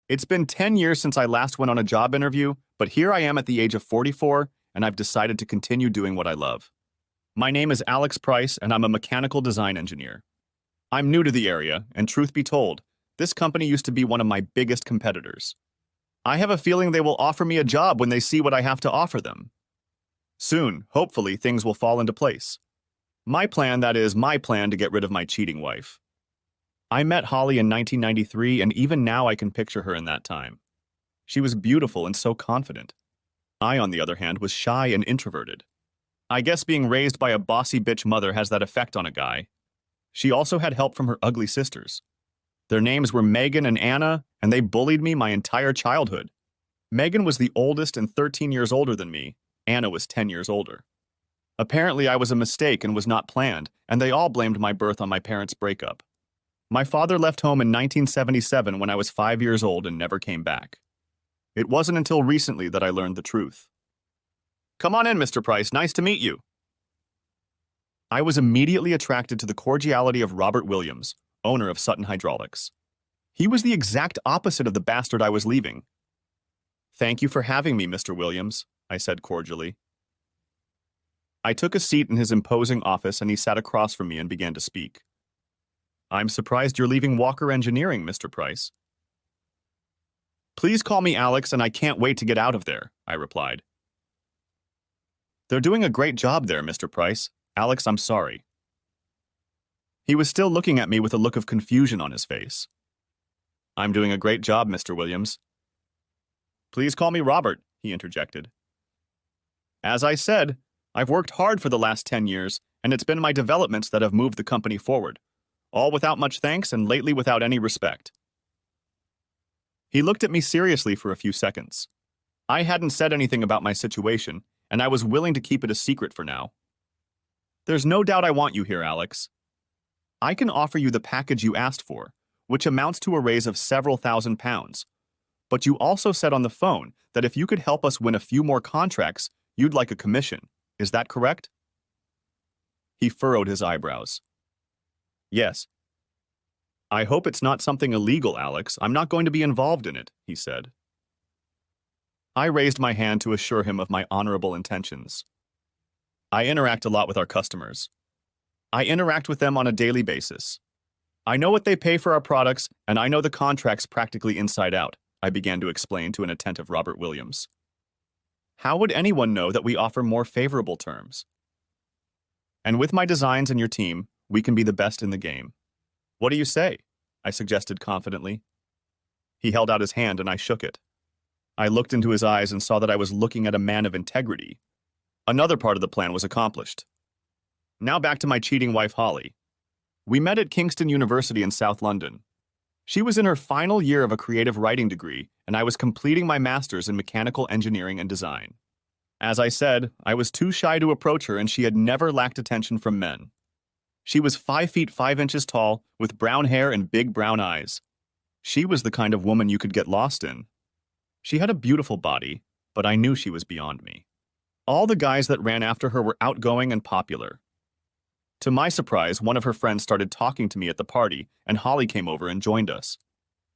It's been 10 years since I last went on a job interview, but here I am at the age of 44, and I've decided to continue doing what I love. My name is Alex Price, and I'm a mechanical design engineer. I'm new to the area, and truth be told, this company used to be one of my biggest competitors. I have a feeling they will offer me a job when they see what I have to offer them. Soon, hopefully, things will fall into place. My plan, that is, my plan to get rid of my cheating wife. I met Holly in 1993, and even now I can picture her in that time. She was beautiful and so confident. I, on the other hand, was shy and introverted. I guess being raised by a bossy bitch mother has that effect on a guy. She also had help from her ugly sisters. Their names were Megan and Anna, and they bullied me my entire childhood. Megan was the oldest and 13 years older than me. Anna was 10 years older. Apparently, I was a mistake and was not planned, and they all blamed my birth on my parents' breakup. My father left home in 1977 when I was 5 years old and never came back. It wasn't until recently that I learned the truth. "Come on in, Mr. Price. Nice to meet you." I was immediately attracted to the cordiality of Robert Williams, owner of Sutton Hydraulics. He was the exact opposite of the bastard I was leaving. "Thank you for having me, Mr. Williams," I said cordially. I took a seat in his imposing office and he sat across from me and began to speak. "I'm surprised you're leaving Walker Engineering, Mr. Price." "Please call me Alex, and I can't wait to get out of there," I replied. "They're doing a great job there, Mr. Price. Alex, I'm sorry." He was still looking at me with a look of confusion on his face. "I'm doing a great job, Mr. Williams." "Please call me Robert," he interjected. "As I said, I've worked hard for the last 10 years, and it's been my developments that have moved the company forward. All without much thanks and lately without any respect." He looked at me seriously for a few seconds. I hadn't said anything about my situation, and I was willing to keep it a secret for now. "There's no doubt I want you here, Alex. I can offer you the package you asked for, which amounts to a raise of several £1,000s. But you also said on the phone that if you could help us win a few more contracts, you'd like a commission. Is that correct?" He furrowed his eyebrows. "Yes." "I hope it's not something illegal, Alex. I'm not going to be involved in it," he said. I raised my hand to assure him of my honorable intentions. "I interact a lot with our customers. I interact with them on a daily basis. I know what they pay for our products, and I know the contracts practically inside out," I began to explain to an attentive Robert Williams. "How would anyone know that we offer more favorable terms? And with my designs and your team, we can be the best in the game. What do you say?" I suggested confidently. He held out his hand and I shook it. I looked into his eyes and saw that I was looking at a man of integrity. Another part of the plan was accomplished. Now back to my cheating wife, Holly. We met at Kingston University in South London. She was in her final year of a creative writing degree, and I was completing my master's in mechanical engineering and design. As I said, I was too shy to approach her, and she had never lacked attention from men. She was 5 feet 5 inches tall, with brown hair and big brown eyes. She was the kind of woman you could get lost in. She had a beautiful body, but I knew she was beyond me. All the guys that ran after her were outgoing and popular. To my surprise, one of her friends started talking to me at the party, and Holly came over and joined us.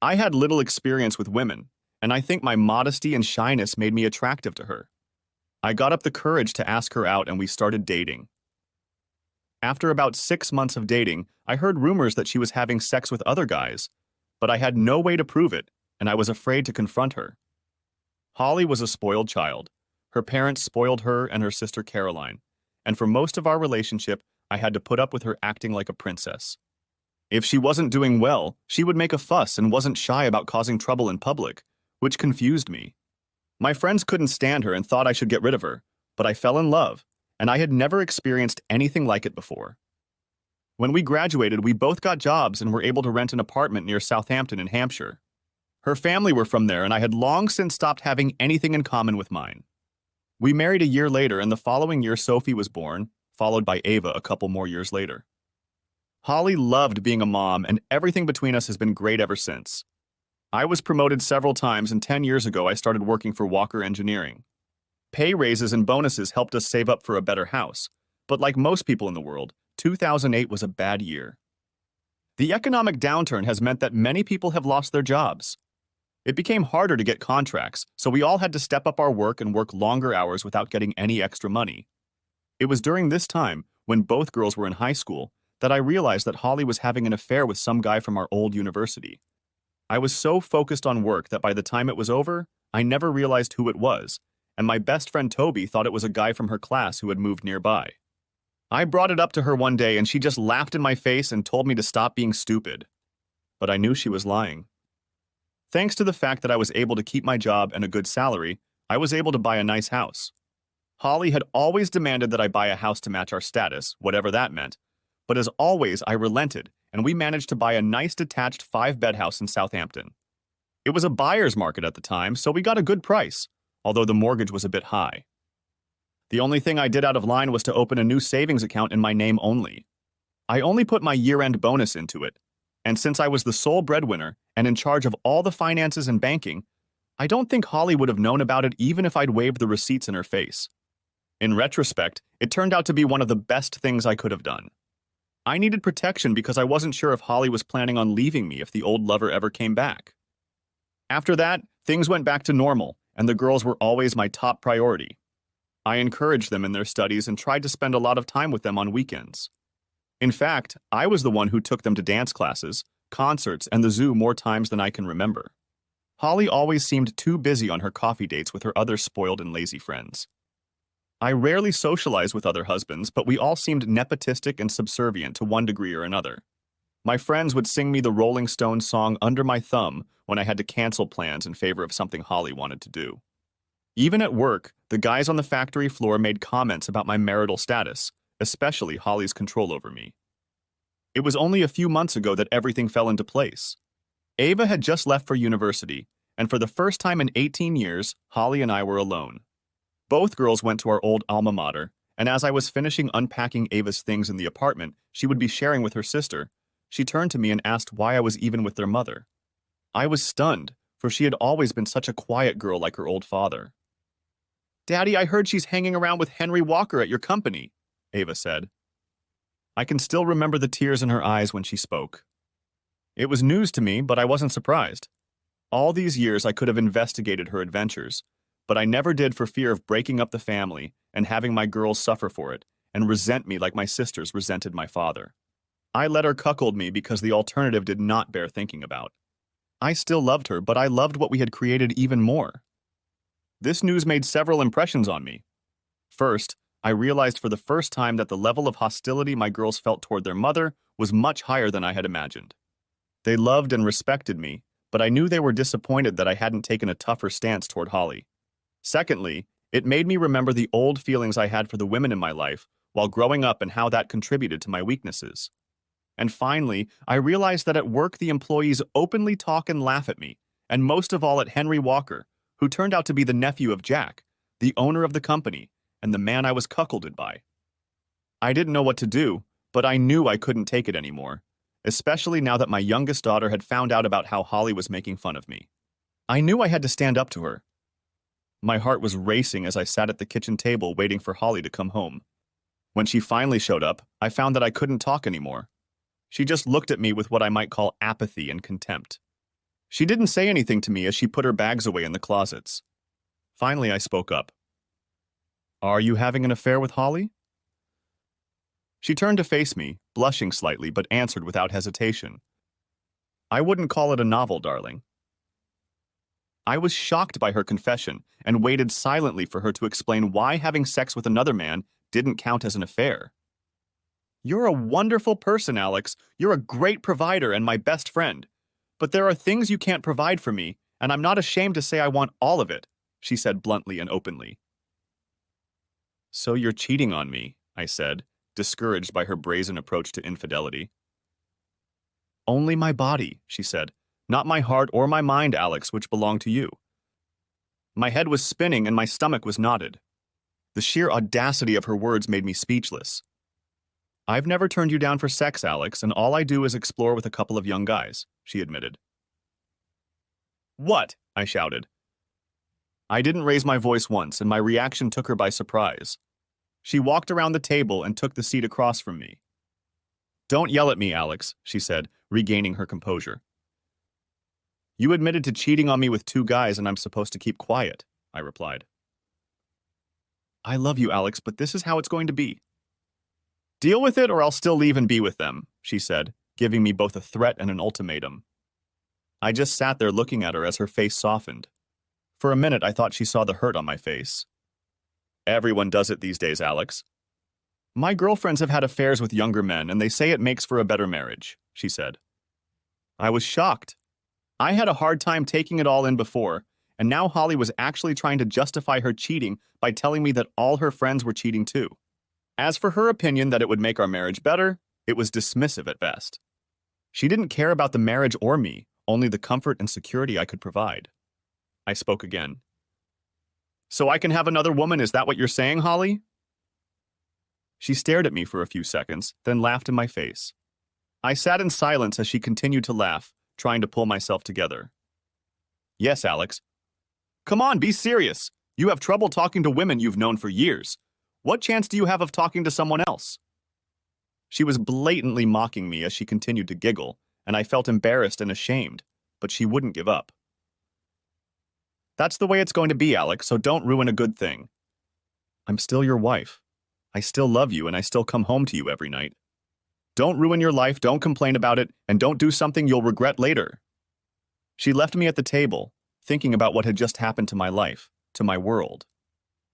I had little experience with women, and I think my modesty and shyness made me attractive to her. I got up the courage to ask her out, and we started dating. After about 6 months of dating, I heard rumors that she was having sex with other guys, but I had no way to prove it, and I was afraid to confront her. Holly was a spoiled child. Her parents spoiled her and her sister Caroline, and for most of our relationship, I had to put up with her acting like a princess. If she wasn't doing well, she would make a fuss and wasn't shy about causing trouble in public, which confused me. My friends couldn't stand her and thought I should get rid of her, but I fell in love, and I had never experienced anything like it before. When we graduated, we both got jobs and were able to rent an apartment near Southampton in Hampshire. Her family were from there, and I had long since stopped having anything in common with mine. We married a year later, and the following year Sophie was born, followed by Ava a couple more years later. Holly loved being a mom, and everything between us has been great ever since. I was promoted several times, and 10 years ago I started working for Walker Engineering. Pay raises and bonuses helped us save up for a better house, but like most people in the world, 2008 was a bad year. The economic downturn has meant that many people have lost their jobs. It became harder to get contracts, so we all had to step up our work and work longer hours without getting any extra money. It was during this time, when both girls were in high school, that I realized that Holly was having an affair with some guy from our old university. I was so focused on work that by the time it was over, I never realized who it was, and my best friend Toby thought it was a guy from her class who had moved nearby. I brought it up to her one day and she just laughed in my face and told me to stop being stupid. But I knew she was lying. Thanks to the fact that I was able to keep my job and a good salary, I was able to buy a nice house. Holly had always demanded that I buy a house to match our status, whatever that meant, but as always, I relented, and we managed to buy a nice detached 5-bed house in Southampton. It was a buyer's market at the time, so we got a good price, although the mortgage was a bit high. The only thing I did out of line was to open a new savings account in my name only. I only put my year-end bonus into it, and since I was the sole breadwinner and in charge of all the finances and banking, I don't think Holly would have known about it even if I'd waved the receipts in her face. In retrospect, it turned out to be one of the best things I could have done. I needed protection because I wasn't sure if Holly was planning on leaving me if the old lover ever came back. After that, things went back to normal, and the girls were always my top priority. I encouraged them in their studies and tried to spend a lot of time with them on weekends. In fact, I was the one who took them to dance classes, concerts, and the zoo more times than I can remember. Holly always seemed too busy on her coffee dates with her other spoiled and lazy friends. I rarely socialized with other husbands, but we all seemed nepotistic and subservient to one degree or another. My friends would sing me the Rolling Stones song Under My Thumb when I had to cancel plans in favor of something Holly wanted to do. Even at work, the guys on the factory floor made comments about my marital status, especially Holly's control over me. It was only a few months ago that everything fell into place. Ava had just left for university, and for the first time in 18 years, Holly and I were alone. Both girls went to our old alma mater, and as I was finishing unpacking Ava's things in the apartment she would be sharing with her sister, she turned to me and asked why I was even with their mother. I was stunned, for she had always been such a quiet girl like her old father. "Daddy, I heard she's hanging around with Henry Walker at your company," Ava said. I can still remember the tears in her eyes when she spoke. It was news to me, but I wasn't surprised. All these years I could have investigated her adventures, but I never did for fear of breaking up the family and having my girls suffer for it and resent me like my sisters resented my father. I let her cuckold me because the alternative did not bear thinking about. I still loved her, but I loved what we had created even more. This news made several impressions on me. First, I realized for the first time that the level of hostility my girls felt toward their mother was much higher than I had imagined. They loved and respected me, but I knew they were disappointed that I hadn't taken a tougher stance toward Holly. Secondly, it made me remember the old feelings I had for the women in my life while growing up and how that contributed to my weaknesses. And finally, I realized that at work the employees openly talk and laugh at me, and most of all at Henry Walker, who turned out to be the nephew of Jack, the owner of the company, and the man I was cuckolded by. I didn't know what to do, but I knew I couldn't take it anymore, especially now that my youngest daughter had found out about how Holly was making fun of me. I knew I had to stand up to her. My heart was racing as I sat at the kitchen table waiting for Holly to come home. When she finally showed up, I found that I couldn't talk anymore. She just looked at me with what I might call apathy and contempt. She didn't say anything to me as she put her bags away in the closets. Finally, I spoke up. "Are you having an affair with Holly?" She turned to face me, blushing slightly, but answered without hesitation. "I wouldn't call it a novel, darling." I was shocked by her confession and waited silently for her to explain why having sex with another man didn't count as an affair. "You're a wonderful person, Alex. You're a great provider and my best friend. But there are things you can't provide for me, and I'm not ashamed to say I want all of it," she said bluntly and openly. "So you're cheating on me," I said, discouraged by her brazen approach to infidelity. "Only my body," she said. "Not my heart or my mind, Alex, which belong to you." My head was spinning and my stomach was knotted. The sheer audacity of her words made me speechless. "I've never turned you down for sex, Alex, and all I do is explore with a couple of young guys," she admitted. "What?" I shouted. I didn't raise my voice once, and my reaction took her by surprise. She walked around the table and took the seat across from me. "Don't yell at me, Alex," she said, regaining her composure. You admitted to cheating on me with 2 guys and I'm supposed to keep quiet, I replied. I love you, Alex, but this is how it's going to be. Deal with it or I'll still leave and be with them, she said, giving me both a threat and an ultimatum. I just sat there looking at her as her face softened. For a minute, I thought she saw the hurt on my face. Everyone does it these days, Alex. My girlfriends have had affairs with younger men, and they say it makes for a better marriage, she said. I was shocked. I had a hard time taking it all in before, and now Holly was actually trying to justify her cheating by telling me that all her friends were cheating too. As for her opinion that it would make our marriage better, it was dismissive at best. She didn't care about the marriage or me, only the comfort and security I could provide. I spoke again. So I can have another woman, is that what you're saying, Holly? She stared at me for a few seconds, then laughed in my face. I sat in silence as she continued to laugh, trying to pull myself together. Yes, Alex. Come on, be serious. You have trouble talking to women you've known for years. What chance do you have of talking to someone else? She was blatantly mocking me as she continued to giggle, and I felt embarrassed and ashamed, but she wouldn't give up. That's the way it's going to be, Alex, so don't ruin a good thing. I'm still your wife. I still love you, and I still come home to you every night. Don't ruin your life, don't complain about it, and don't do something you'll regret later. She left me at the table, thinking about what had just happened to my life, to my world.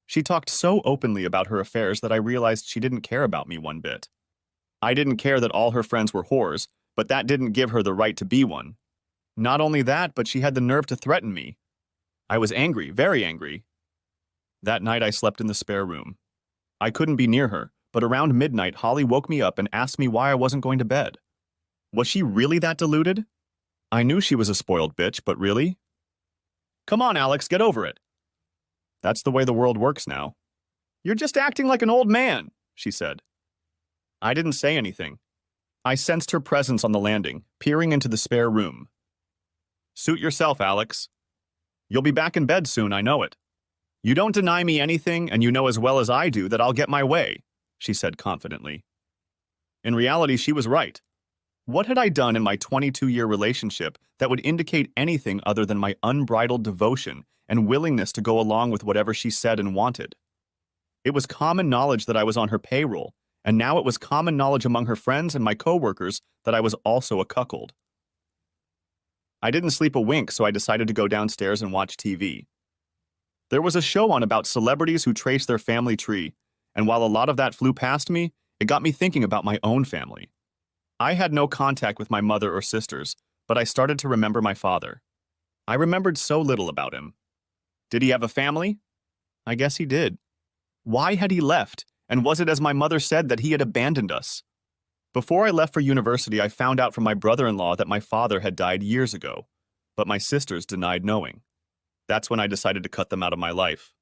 She talked so openly about her affairs that I realized she didn't care about me one bit. I didn't care that all her friends were whores, but that didn't give her the right to be one. Not only that, but she had the nerve to threaten me. I was angry, very angry. That night I slept in the spare room. I couldn't be near her, but around midnight Holly woke me up and asked me why I wasn't going to bed. Was she really that deluded? I knew she was a spoiled bitch, but really? Come on, Alex, get over it. That's the way the world works now. You're just acting like an old man, she said. I didn't say anything. I sensed her presence on the landing, peering into the spare room. Suit yourself, Alex. You'll be back in bed soon, I know it. You don't deny me anything, and you know as well as I do that I'll get my way, she said confidently. In reality, she was right. What had I done in my 22-year relationship that would indicate anything other than my unbridled devotion and willingness to go along with whatever she said and wanted? It was common knowledge that I was on her payroll, and now it was common knowledge among her friends and my coworkers that I was also a cuckold. I didn't sleep a wink, so I decided to go downstairs and watch TV. There was a show on about celebrities who traced their family tree, and while a lot of that flew past me, it got me thinking about my own family. I had no contact with my mother or sisters, but I started to remember my father. I remembered so little about him. Did he have a family? I guess he did. Why had he left, and was it as my mother said that he had abandoned us? Before I left for university, I found out from my brother-in-law that my father had died years ago, but my sisters denied knowing. That's when I decided to cut them out of my life.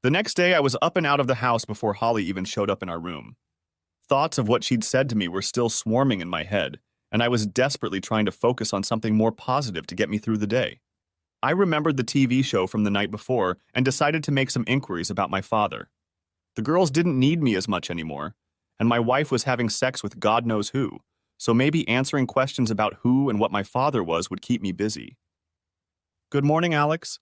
The next day, I was up and out of the house before Holly even showed up in our room. Thoughts of what she'd said to me were still swarming in my head, and I was desperately trying to focus on something more positive to get me through the day. I remembered the TV show from the night before and decided to make some inquiries about my father. The girls didn't need me as much anymore, and my wife was having sex with God knows who, so maybe answering questions about who and what my father was would keep me busy. Good morning, Alex.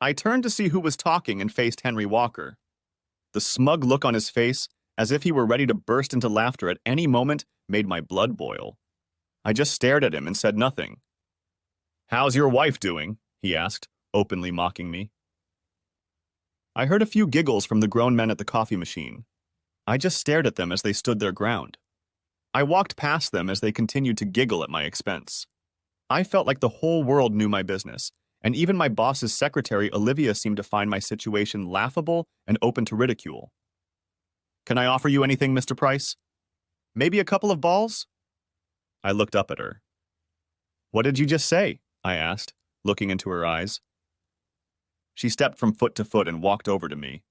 I turned to see who was talking and faced Henry Walker. The smug look on his face, as if he were ready to burst into laughter at any moment, made my blood boil. I just stared at him and said nothing. How's your wife doing? He asked, openly mocking me. I heard a few giggles from the grown men at the coffee machine. I just stared at them as they stood their ground. I walked past them as they continued to giggle at my expense. I felt like the whole world knew my business, and even my boss's secretary, Olivia, seemed to find my situation laughable and open to ridicule. Can I offer you anything, Mr. Price? Maybe a couple of balls? I looked up at her. What did you just say? I asked, looking into her eyes. She stepped from foot to foot and walked over to me.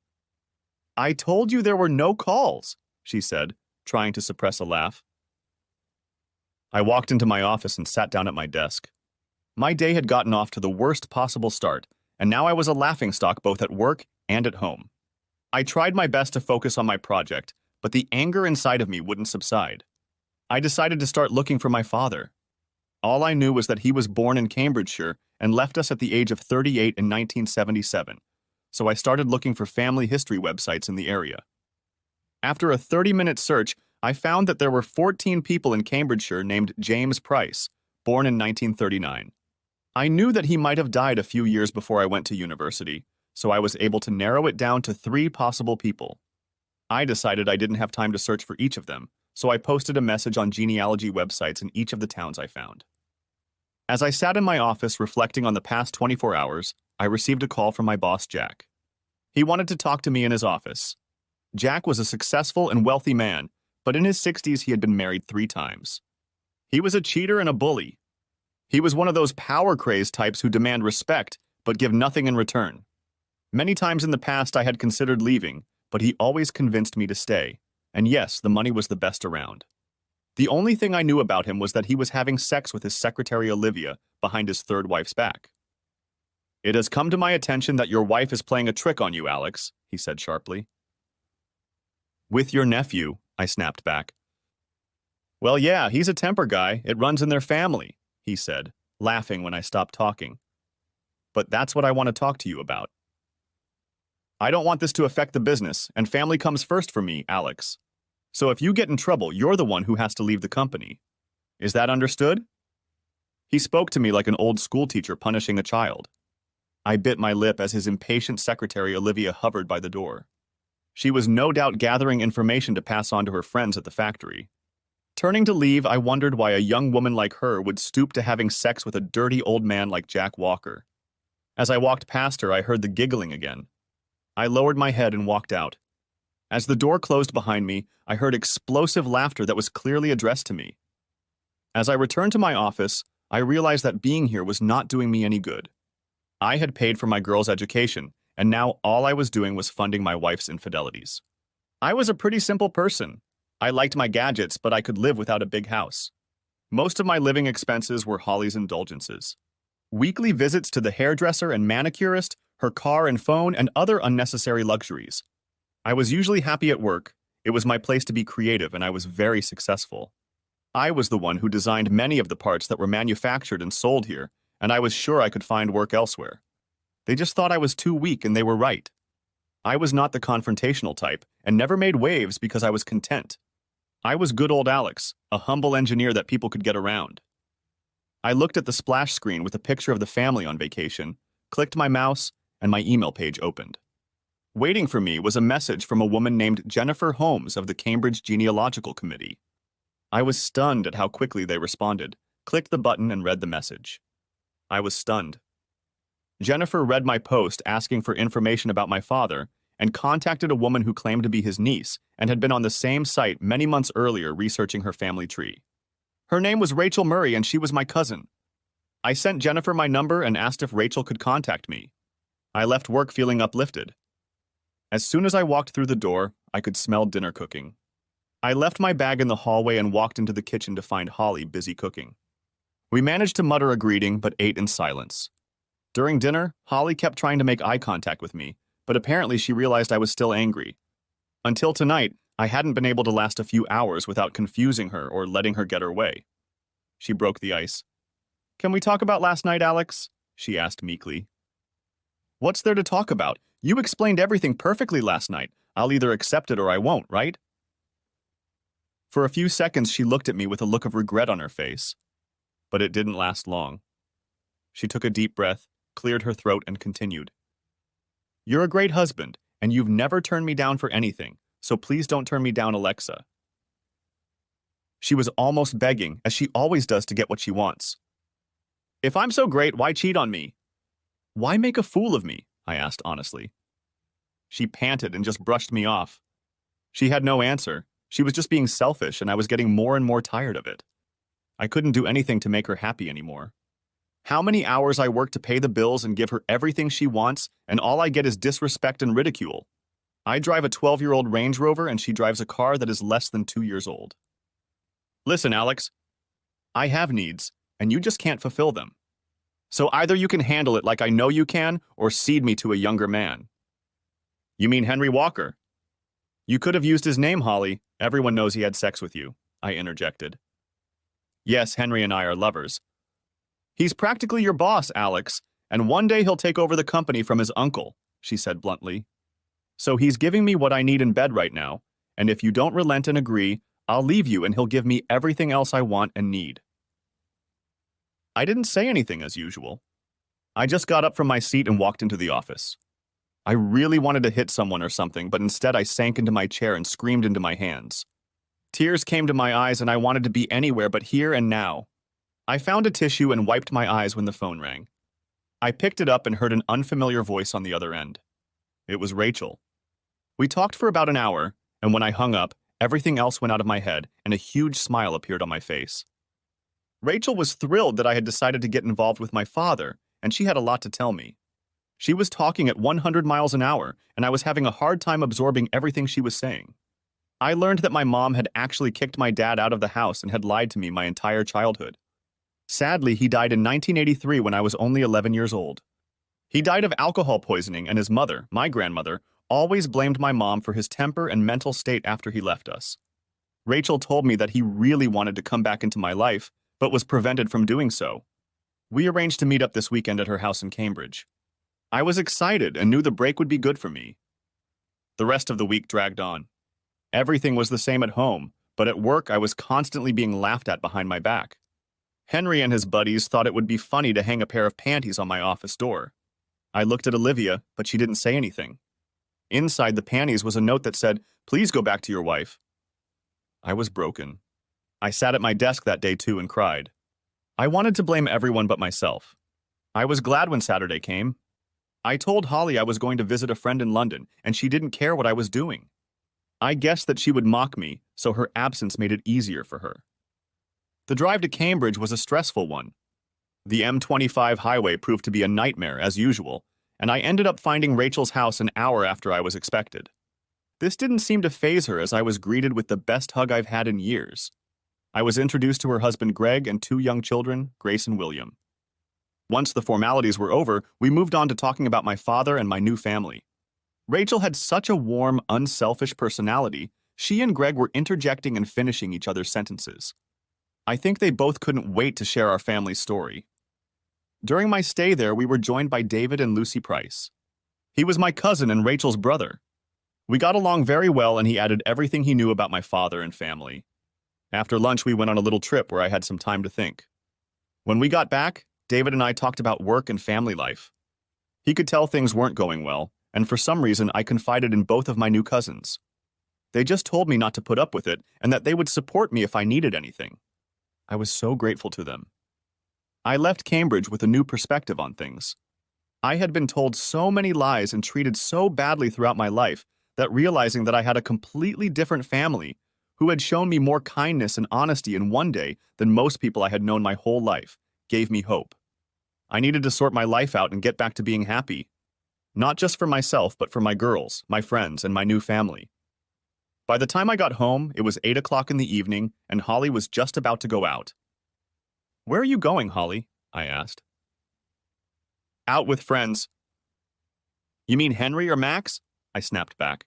I told you there were no calls, she said, trying to suppress a laugh. I walked into my office and sat down at my desk. My day had gotten off to the worst possible start, and now I was a laughingstock both at work and at home. I tried my best to focus on my project, but the anger inside of me wouldn't subside. I decided to start looking for my father. All I knew was that he was born in Cambridgeshire and left us at the age of 38 in 1977, so I started looking for family history websites in the area. After a 30-minute search, I found that there were 14 people in Cambridgeshire named James Price, born in 1939. I knew that he might have died a few years before I went to university, so I was able to narrow it down to 3 possible people. I decided I didn't have time to search for each of them, so I posted a message on genealogy websites in each of the towns I found. As I sat in my office reflecting on the past 24 hours, I received a call from my boss, Jack. He wanted to talk to me in his office. Jack was a successful and wealthy man, but in his 60s he had been married 3 times. He was a cheater and a bully. He was one of those power-crazed types who demand respect, but give nothing in return. Many times in the past I had considered leaving, but he always convinced me to stay. And yes, the money was the best around. The only thing I knew about him was that he was having sex with his secretary Olivia behind his 3rd wife's back. "It has come to my attention that your wife is playing a trick on you, Alex," he said sharply. "With your nephew," I snapped back. "Well, yeah, he's a temper guy. It runs in their family," he said, laughing when I stopped talking. "But that's what I want to talk to you about. I don't want this to affect the business, and family comes first for me, Alex. So if you get in trouble, you're the one who has to leave the company. Is that understood?" He spoke to me like an old schoolteacher punishing a child. I bit my lip as his impatient secretary Olivia hovered by the door. She was no doubt gathering information to pass on to her friends at the factory. Turning to leave, I wondered why a young woman like her would stoop to having sex with a dirty old man like Jack Walker. As I walked past her, I heard the giggling again. I lowered my head and walked out. As the door closed behind me, I heard explosive laughter that was clearly addressed to me. As I returned to my office, I realized that being here was not doing me any good. I had paid for my girl's education, and now all I was doing was funding my wife's infidelities. I was a pretty simple person. I liked my gadgets, but I could live without a big house. Most of my living expenses were Holly's indulgences. Weekly visits to the hairdresser and manicurist, her car and phone, and other unnecessary luxuries. I was usually happy at work. It was my place to be creative, and I was very successful. I was the one who designed many of the parts that were manufactured and sold here, and I was sure I could find work elsewhere. They just thought I was too weak, and they were right. I was not the confrontational type, and never made waves because I was content. I was good old Alex, a humble engineer that people could get around. I looked at the splash screen with a picture of the family on vacation, clicked my mouse, and my email page opened. Waiting for me was a message from a woman named Jennifer Holmes of the Cambridge Genealogical Committee. I was stunned at how quickly they responded, clicked the button, and read the message. I was stunned. Jennifer read my post asking for information about my father and contacted a woman who claimed to be his niece and had been on the same site many months earlier researching her family tree. Her name was Rachel Murray, and she was my cousin. I sent Jennifer my number and asked if Rachel could contact me. I left work feeling uplifted. As soon as I walked through the door, I could smell dinner cooking. I left my bag in the hallway and walked into the kitchen to find Holly busy cooking. We managed to mutter a greeting, but ate in silence. During dinner, Holly kept trying to make eye contact with me, but apparently she realized I was still angry. Until tonight, I hadn't been able to last a few hours without confusing her or letting her get her way. She broke the ice. "Can we talk about last night, Alex?" she asked meekly. "What's there to talk about? You explained everything perfectly last night. I'll either accept it or I won't, right?" For a few seconds, she looked at me with a look of regret on her face. But it didn't last long. She took a deep breath, cleared her throat, and continued. "You're a great husband, and you've never turned me down for anything, so please don't turn me down, Alexa." She was almost begging, as she always does to get what she wants. "If I'm so great, why cheat on me?" "Why make a fool of me?" I asked honestly. She panted and just brushed me off. She had no answer. She was just being selfish, and I was getting more and more tired of it. I couldn't do anything to make her happy anymore. How many hours I work to pay the bills and give her everything she wants, and all I get is disrespect and ridicule. I drive a 12-year-old Range Rover, and she drives a car that is less than 2 years old. "Listen, Alex, I have needs, and you just can't fulfill them. So either you can handle it like I know you can, or cede me to a younger man." "You mean Henry Walker?" "You could have used his name, Holly. Everyone knows he had sex with you," I interjected. "Yes, Henry and I are lovers, He's practically your boss, Alex, and one day he'll take over the company from his uncle, she said bluntly. So he's giving me what I need in bed right now, and if you don't relent and agree, I'll leave you and he'll give me everything else I want and need. I didn't say anything as usual. I just got up from my seat and walked into the office. I really wanted to hit someone or something, but instead I sank into my chair and screamed into my hands. Tears came to my eyes and I wanted to be anywhere but here and now. I found a tissue and wiped my eyes when the phone rang. I picked it up and heard an unfamiliar voice on the other end. It was Rachel. We talked for about an hour, and when I hung up, everything else went out of my head and a huge smile appeared on my face. Rachel was thrilled that I had decided to get involved with my father, and she had a lot to tell me. She was talking at 100 miles an hour, and I was having a hard time absorbing everything she was saying. I learned that my mom had actually kicked my dad out of the house and had lied to me my entire childhood. Sadly, he died in 1983 when I was only 11 years old. He died of alcohol poisoning, and his mother, my grandmother, always blamed my mom for his temper and mental state after he left us. Rachel told me that he really wanted to come back into my life, but was prevented from doing so. We arranged to meet up this weekend at her house in Cambridge. I was excited and knew the break would be good for me. The rest of the week dragged on. Everything was the same at home, but at work I was constantly being laughed at behind my back. Henry and his buddies thought it would be funny to hang a pair of panties on my office door. I looked at Olivia, but she didn't say anything. Inside the panties was a note that said, "Please go back to your wife." I was broken. I sat at my desk that day too and cried. I wanted to blame everyone but myself. I was glad when Saturday came. I told Holly I was going to visit a friend in London, and she didn't care what I was doing. I guessed that she would mock me, so her absence made it easier for her. The drive to Cambridge was a stressful one. The M25 highway proved to be a nightmare, as usual, and I ended up finding Rachel's house an hour after I was expected. This didn't seem to faze her as I was greeted with the best hug I've had in years. I was introduced to her husband Greg and 2 young children, Grace and William. Once the formalities were over, we moved on to talking about my father and my new family. Rachel had such a warm, unselfish personality, she and Greg were interjecting and finishing each other's sentences. I think they both couldn't wait to share our family story. During my stay there, we were joined by David and Lucy Price. He was my cousin and Rachel's brother. We got along very well and he added everything he knew about my father and family. After lunch, we went on a little trip where I had some time to think. When we got back, David and I talked about work and family life. He could tell things weren't going well, and for some reason I confided in both of my new cousins. They just told me not to put up with it and that they would support me if I needed anything. I was so grateful to them. I left Cambridge with a new perspective on things. I had been told so many lies and treated so badly throughout my life that realizing that I had a completely different family who had shown me more kindness and honesty in one day than most people I had known my whole life gave me hope. I needed to sort my life out and get back to being happy. Not just for myself, but for my girls, my friends, and my new family. By the time I got home, it was 8 o'clock in the evening, and Holly was just about to go out. "Where are you going, Holly?" I asked. "Out with friends." "You mean Henry or Max?" I snapped back.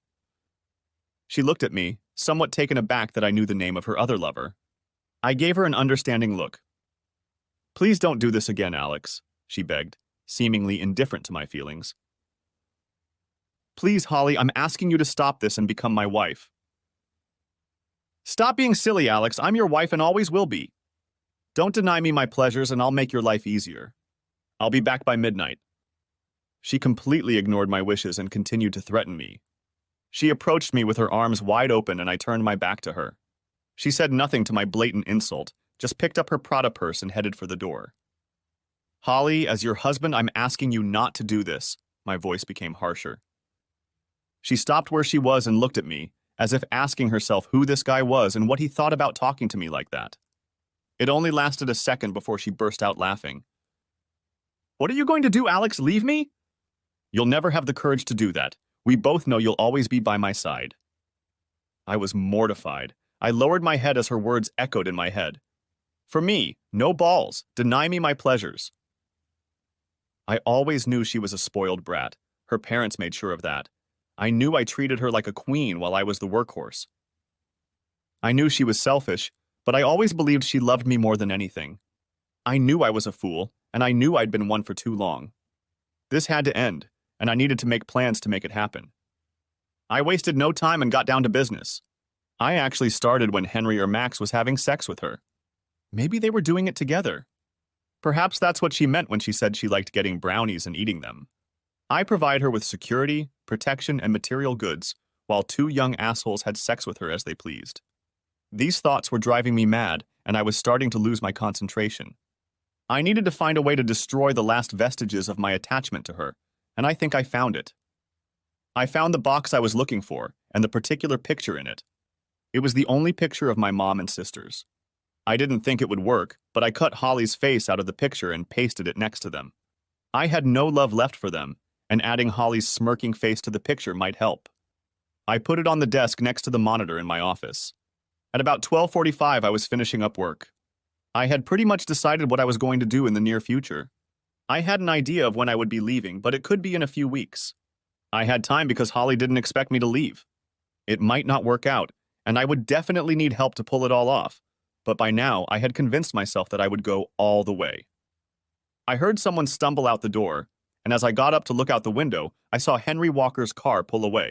She looked at me, somewhat taken aback that I knew the name of her other lover. I gave her an understanding look. "Please don't do this again, Alex," she begged, seemingly indifferent to my feelings. "Please, Holly, I'm asking you to stop this and become my wife." "Stop being silly, Alex. I'm your wife and always will be. Don't deny me my pleasures and I'll make your life easier. I'll be back by midnight." She completely ignored my wishes and continued to threaten me. She approached me with her arms wide open and I turned my back to her. She said nothing to my blatant insult, just picked up her Prada purse and headed for the door. "Holly, as your husband, I'm asking you not to do this." My voice became harsher. She stopped where she was and looked at me, as if asking herself who this guy was and what he thought about talking to me like that. It only lasted a second before she burst out laughing. "What are you going to do, Alex? Leave me?" "You'll never have the courage to do that. We both know you'll always be by my side." I was mortified. I lowered my head as her words echoed in my head. "For me, no balls. Deny me my pleasures." I always knew she was a spoiled brat. Her parents made sure of that. I knew I treated her like a queen while I was the workhorse. I knew she was selfish, but I always believed she loved me more than anything. I knew I was a fool, and I knew I'd been one for too long. This had to end, and I needed to make plans to make it happen. I wasted no time and got down to business. I actually started when Henry or Max was having sex with her. Maybe they were doing it together. Perhaps that's what she meant when she said she liked getting brownies and eating them. I provide her with security, protection, and material goods, while two young assholes had sex with her as they pleased. These thoughts were driving me mad, and I was starting to lose my concentration. I needed to find a way to destroy the last vestiges of my attachment to her, and I think I found it. I found the box I was looking for, and the particular picture in it. It was the only picture of my mom and sisters. I didn't think it would work, but I cut Holly's face out of the picture and pasted it next to them. I had no love left for them, and adding Holly's smirking face to the picture might help. I put it on the desk next to the monitor in my office. At about 12:45, I was finishing up work. I had pretty much decided what I was going to do in the near future. I had an idea of when I would be leaving, but it could be in a few weeks. I had time because Holly didn't expect me to leave. It might not work out, and I would definitely need help to pull it all off, but by now I had convinced myself that I would go all the way. I heard someone stumble out the door, and as I got up to look out the window, I saw Henry Walker's car pull away.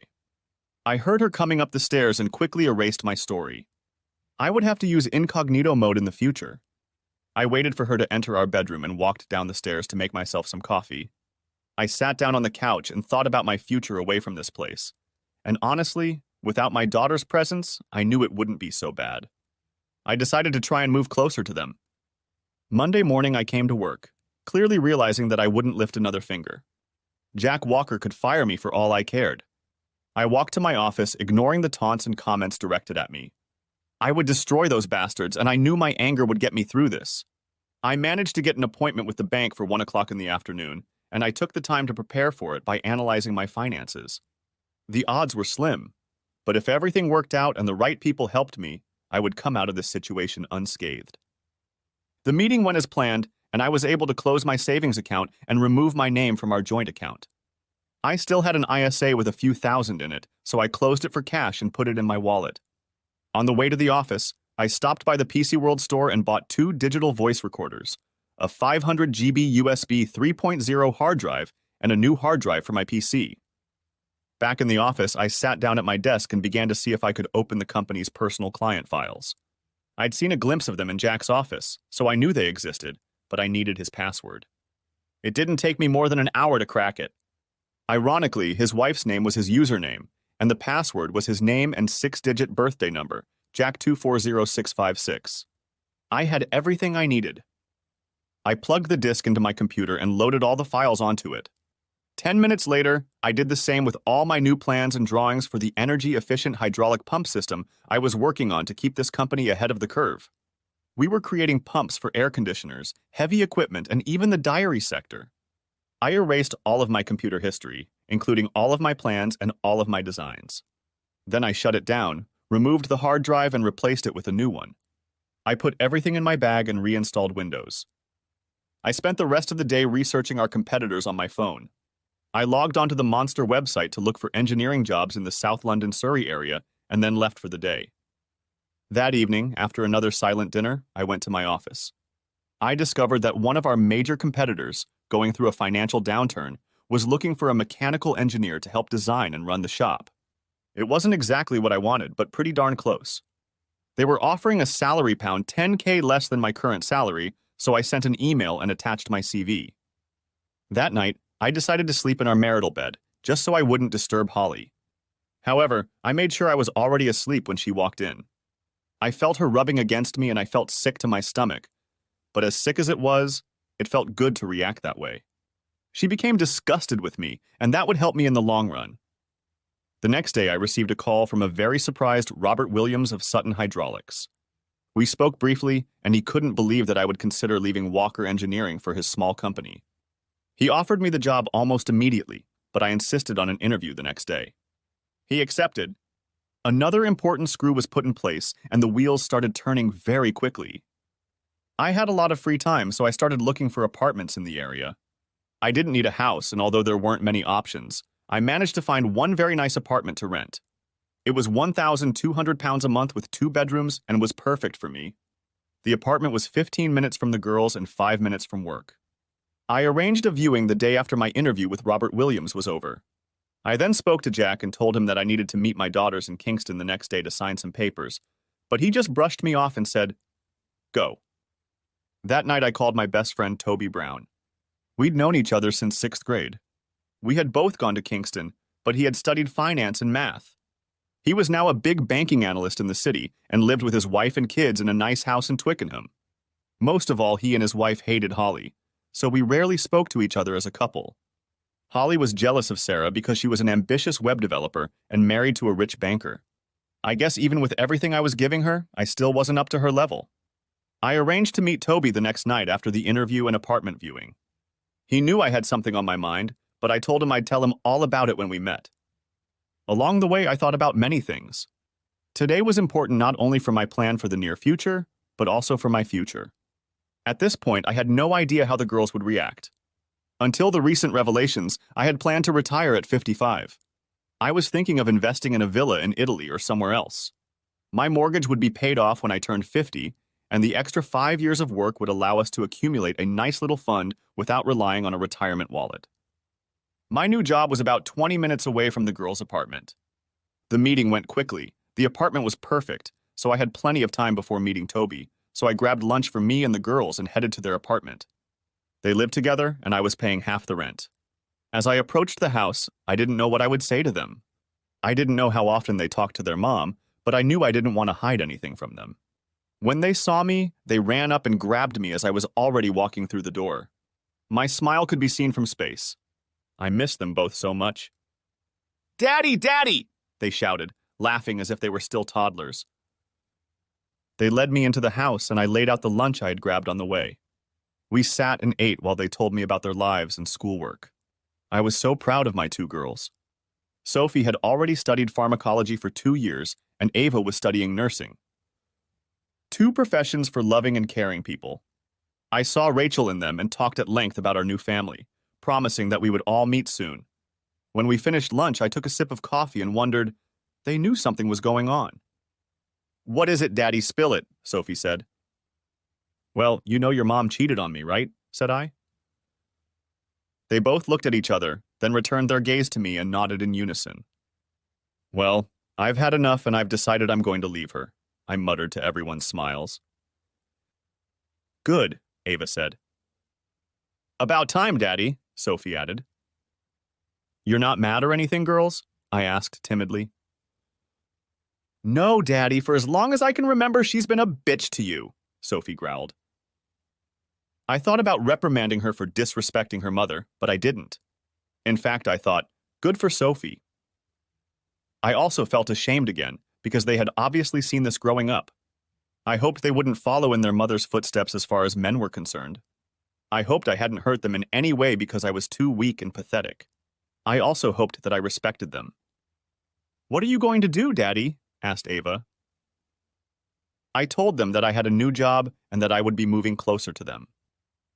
I heard her coming up the stairs and quickly erased my story. I would have to use incognito mode in the future. I waited for her to enter our bedroom and walked down the stairs to make myself some coffee. I sat down on the couch and thought about my future away from this place. And honestly, without my daughter's presence, I knew it wouldn't be so bad. I decided to try and move closer to them. Monday morning I came to work, clearly realizing that I wouldn't lift another finger. Jack Walker could fire me for all I cared. I walked to my office, ignoring the taunts and comments directed at me. I would destroy those bastards, and I knew my anger would get me through this. I managed to get an appointment with the bank for 1 o'clock in the afternoon, and I took the time to prepare for it by analyzing my finances. The odds were slim, but if everything worked out and the right people helped me, I would come out of this situation unscathed. The meeting went as planned, and I was able to close my savings account and remove my name from our joint account. I still had an ISA with a few thousand in it, so I closed it for cash and put it in my wallet. On the way to the office, I stopped by the PC World store and bought 2 digital voice recorders, a 500 GB USB 3.0 hard drive, and a new hard drive for my PC. Back in the office, I sat down at my desk and began to see if I could open the company's personal client files. I'd seen a glimpse of them in Jack's office, so I knew they existed, but I needed his password. It didn't take me more than an hour to crack it. Ironically, his wife's name was his username, and the password was his name and 6-digit birthday number, Jack240656. I had everything I needed. I plugged the disk into my computer and loaded all the files onto it. 10 minutes later, I did the same with all my new plans and drawings for the energy-efficient hydraulic pump system I was working on to keep this company ahead of the curve. We were creating pumps for air conditioners, heavy equipment, and even the dairy sector. I erased all of my computer history, including all of my plans and all of my designs. Then I shut it down, removed the hard drive, and replaced it with a new one. I put everything in my bag and reinstalled Windows. I spent the rest of the day researching our competitors on my phone. I logged onto the Monster website to look for engineering jobs in the South London, Surrey area, and then left for the day. That evening, after another silent dinner, I went to my office. I discovered that one of our major competitors, going through a financial downturn, was looking for a mechanical engineer to help design and run the shop. It wasn't exactly what I wanted, but pretty darn close. They were offering a salary pound 10K less than my current salary, so I sent an email and attached my CV. That night, I decided to sleep in our marital bed, just so I wouldn't disturb Holly. However, I made sure I was already asleep when she walked in. I felt her rubbing against me and I felt sick to my stomach. But as sick as it felt good to react that way. She became disgusted with me, and that would help me in the long run. The next day, I received a call from a very surprised Robert Williams of Sutton Hydraulics. We spoke briefly, and he couldn't believe that I would consider leaving Walker Engineering for his small company. He offered me the job almost immediately, but I insisted on an interview the next day. He accepted. Another important screw was put in place, and the wheels started turning very quickly. I had a lot of free time, so I started looking for apartments in the area. I didn't need a house, and although there weren't many options, I managed to find one very nice apartment to rent. It was £1,200 a month with 2 bedrooms and was perfect for me. The apartment was 15 minutes from the girls and 5 minutes from work. I arranged a viewing the day after my interview with Robert Williams was over. I then spoke to Jack and told him that I needed to meet my daughters in Kingston the next day to sign some papers, but he just brushed me off and said, "Go." That night I called my best friend Toby Brown. We'd known each other since 6th grade. We had both gone to Kingston, but he had studied finance and math. He was now a big banking analyst in the city and lived with his wife and kids in a nice house in Twickenham. Most of all, he and his wife hated Holly, so we rarely spoke to each other as a couple. Holly was jealous of Sarah because she was an ambitious web developer and married to a rich banker. I guess even with everything I was giving her, I still wasn't up to her level. I arranged to meet Toby the next night after the interview and apartment viewing. He knew I had something on my mind, but I told him I'd tell him all about it when we met. Along the way, I thought about many things. Today was important not only for my plan for the near future, but also for my future. At this point, I had no idea how the girls would react. Until the recent revelations, I had planned to retire at 55. I was thinking of investing in a villa in Italy or somewhere else. My mortgage would be paid off when I turned 50, and the extra 5 years of work would allow us to accumulate a nice little fund without relying on a retirement wallet. My new job was about 20 minutes away from the girls' apartment. The meeting went quickly. The apartment was perfect, so I had plenty of time before meeting Toby, so I grabbed lunch for me and the girls and headed to their apartment. They lived together, and I was paying half the rent. As I approached the house, I didn't know what I would say to them. I didn't know how often they talked to their mom, but I knew I didn't want to hide anything from them. When they saw me, they ran up and grabbed me as I was already walking through the door. My smile could be seen from space. I missed them both so much. "Daddy, Daddy!" they shouted, laughing as if they were still toddlers. They led me into the house, and I laid out the lunch I had grabbed on the way. We sat and ate while they told me about their lives and schoolwork. I was so proud of my two girls. Sophie had already studied pharmacology for 2 years, and Ava was studying nursing. 2 professions for loving and caring people. I saw Rachel in them and talked at length about our new family, promising that we would all meet soon. When we finished lunch, I took a sip of coffee and wondered, they knew something was going on. "What is it, Daddy? Spill it," Sophie said. "Well, you know your mom cheated on me, right?" said I. They both looked at each other, then returned their gaze to me and nodded in unison. "Well, I've had enough and I've decided I'm going to leave her," I muttered to everyone's smiles. "Good," Ava said. "About time, Daddy," Sophie added. "You're not mad or anything, girls?" I asked timidly. "No, Daddy, for as long as I can remember, she's been a bitch to you," Sophie growled. I thought about reprimanding her for disrespecting her mother, but I didn't. In fact, I thought, good for Sophie. I also felt ashamed again, because they had obviously seen this growing up. I hoped they wouldn't follow in their mother's footsteps as far as men were concerned. I hoped I hadn't hurt them in any way because I was too weak and pathetic. I also hoped that I respected them. "What are you going to do, Daddy?" asked Ava. I told them that I had a new job and that I would be moving closer to them.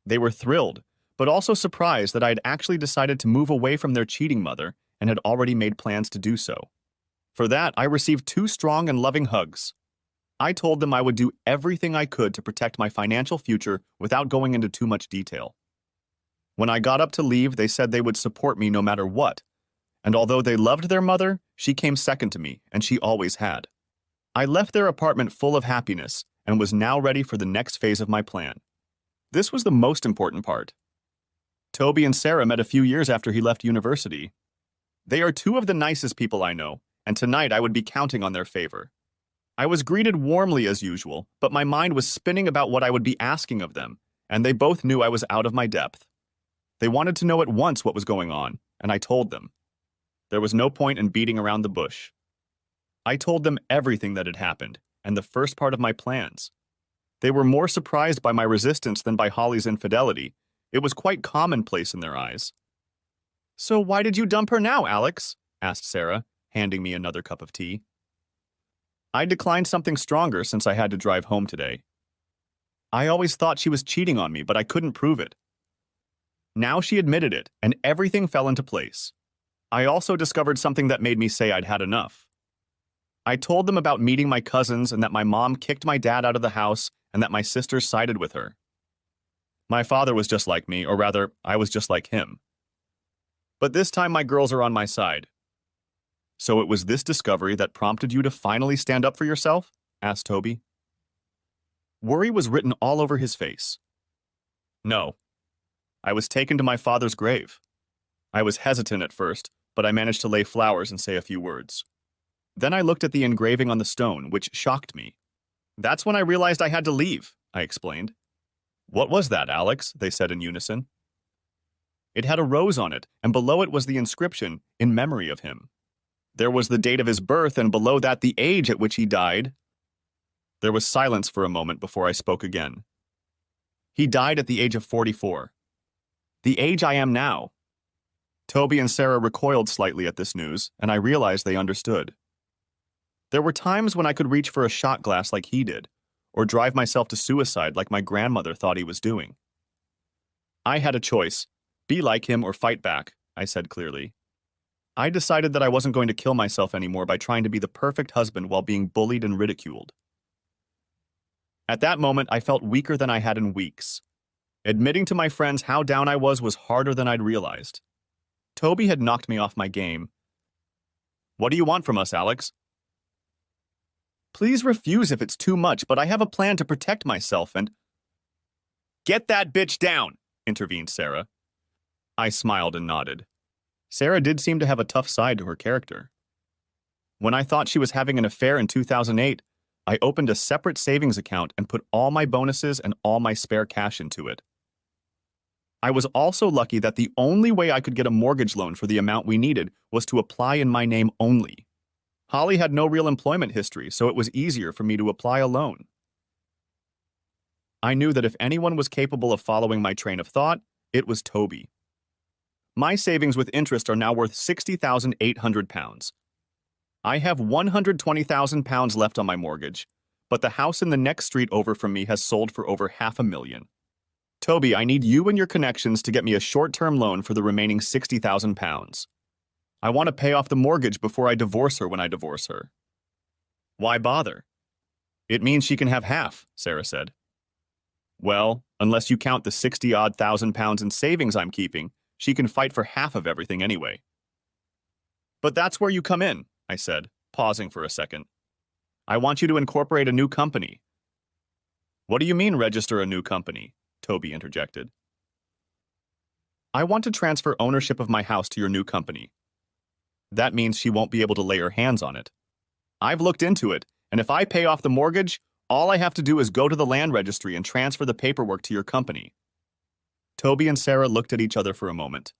They were thrilled, but also surprised that I had actually decided to move away from their cheating mother and had already made plans to do so. For that, I received 2 strong and loving hugs. I told them I would do everything I could to protect my financial future without going into too much detail. When I got up to leave, they said they would support me no matter what, and although they loved their mother, she came second to me, and she always had. I left their apartment full of happiness and was now ready for the next phase of my plan. This was the most important part. Toby and Sarah met a few years after he left university. They are 2 of the nicest people I know, and tonight I would be counting on their favor. I was greeted warmly as usual, but my mind was spinning about what I would be asking of them, and they both knew I was out of my depth. They wanted to know at once what was going on, and I told them. There was no point in beating around the bush. I told them everything that had happened, and the first part of my plans. They were more surprised by my resistance than by Holly's infidelity. It was quite commonplace in their eyes. "So why did you dump her now, Alex?" asked Sarah, handing me another cup of tea. I declined something stronger since I had to drive home today. I always thought she was cheating on me, but I couldn't prove it. Now she admitted it, and everything fell into place. I also discovered something that made me say I'd had enough. I told them about meeting my cousins and that my mom kicked my dad out of the house and that my sister sided with her. My father was just like me, or rather, I was just like him. But this time my girls are on my side. So it was this discovery that prompted you to finally stand up for yourself? Asked Toby. Worry was written all over his face. No. I was taken to my father's grave. I was hesitant at first, but I managed to lay flowers and say a few words. Then I looked at the engraving on the stone, which shocked me. That's when I realized I had to leave, I explained. What was that, Alex? They said in unison. It had a rose on it, and below it was the inscription, in memory of him. There was the date of his birth, and below that the age at which he died. There was silence for a moment before I spoke again. He died at the age of 44. The age I am now. Toby and Sarah recoiled slightly at this news, and I realized they understood. There were times when I could reach for a shot glass like he did, or drive myself to suicide like my grandmother thought he was doing. I had a choice, be like him or fight back, I said clearly. I decided that I wasn't going to kill myself anymore by trying to be the perfect husband while being bullied and ridiculed. At that moment, I felt weaker than I had in weeks. Admitting to my friends how down I was harder than I'd realized. Toby had knocked me off my game. What do you want from us, Alex? Please refuse if it's too much, but I have a plan to protect myself and— Get that bitch down, intervened Sarah. I smiled and nodded. Sarah did seem to have a tough side to her character. When I thought she was having an affair in 2008, I opened a separate savings account and put all my bonuses and all my spare cash into it. I was also lucky that the only way I could get a mortgage loan for the amount we needed was to apply in my name only. Holly had no real employment history, so it was easier for me to apply a loan. I knew that if anyone was capable of following my train of thought, it was Toby. My savings with interest are now worth £60,800. I have £120,000 left on my mortgage, but the house in the next street over from me has sold for over $500,000. Toby, I need you and your connections to get me a short-term loan for the remaining £60,000. I want to pay off the mortgage before I divorce her when I divorce her. Why bother? It means she can have half, Sarah said. Well, unless you count the 60-odd thousand pounds in savings I'm keeping, she can fight for half of everything anyway. But that's where you come in, I said, pausing for a second. I want you to incorporate a new company. What do you mean register a new company? Toby interjected. I want to transfer ownership of my house to your new company. That means she won't be able to lay her hands on it. I've looked into it, and if I pay off the mortgage, all I have to do is go to the land registry and transfer the paperwork to your company. Toby and Sarah looked at each other for a moment.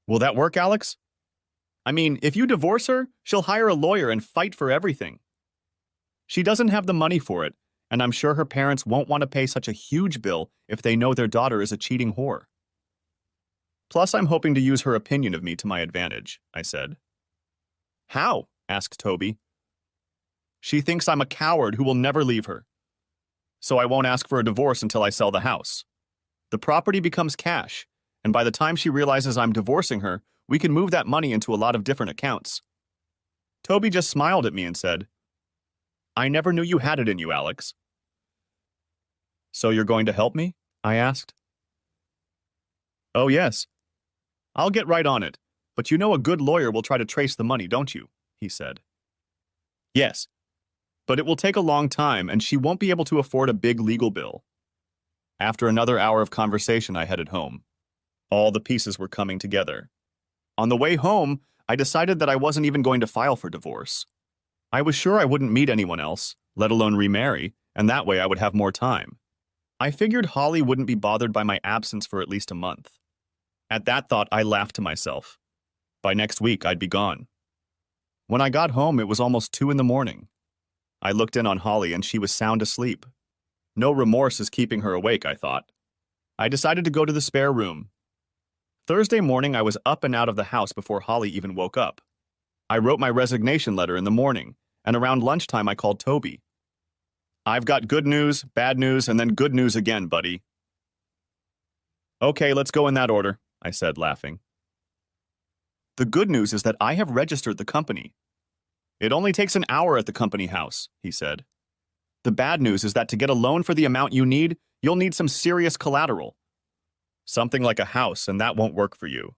Will that work, Alex? I mean, if you divorce her, she'll hire a lawyer and fight for everything. She doesn't have the money for it, and I'm sure her parents won't want to pay such a huge bill if they know their daughter is a cheating whore. Plus, I'm hoping to use her opinion of me to my advantage, I said. How? Asked Toby. She thinks I'm a coward who will never leave her. So I won't ask for a divorce until I sell the house. The property becomes cash, and by the time she realizes I'm divorcing her, we can move that money into a lot of different accounts. Toby just smiled at me and said, I never knew you had it in you, Alex. So you're going to help me? I asked. Oh, yes. I'll get right on it, but you know a good lawyer will try to trace the money, don't you? He said. Yes, but it will take a long time, and she won't be able to afford a big legal bill. After another hour of conversation, I headed home. All the pieces were coming together. On the way home, I decided that I wasn't even going to file for divorce. I was sure I wouldn't meet anyone else, let alone remarry, and that way I would have more time. I figured Holly wouldn't be bothered by my absence for at least a month. At that thought, I laughed to myself. By next week, I'd be gone. When I got home, it was almost 2 a.m. I looked in on Holly and she was sound asleep. No remorse is keeping her awake, I thought. I decided to go to the spare room. Thursday morning, I was up and out of the house before Holly even woke up. I wrote my resignation letter in the morning, and around lunchtime I called Toby. I've got good news, bad news, and then good news again, buddy. Okay, let's go in that order, I said, laughing. The good news is that I have registered the company. It only takes an hour at the company house, he said. The bad news is that to get a loan for the amount you need, you'll need some serious collateral. Something like a house, and that won't work for you.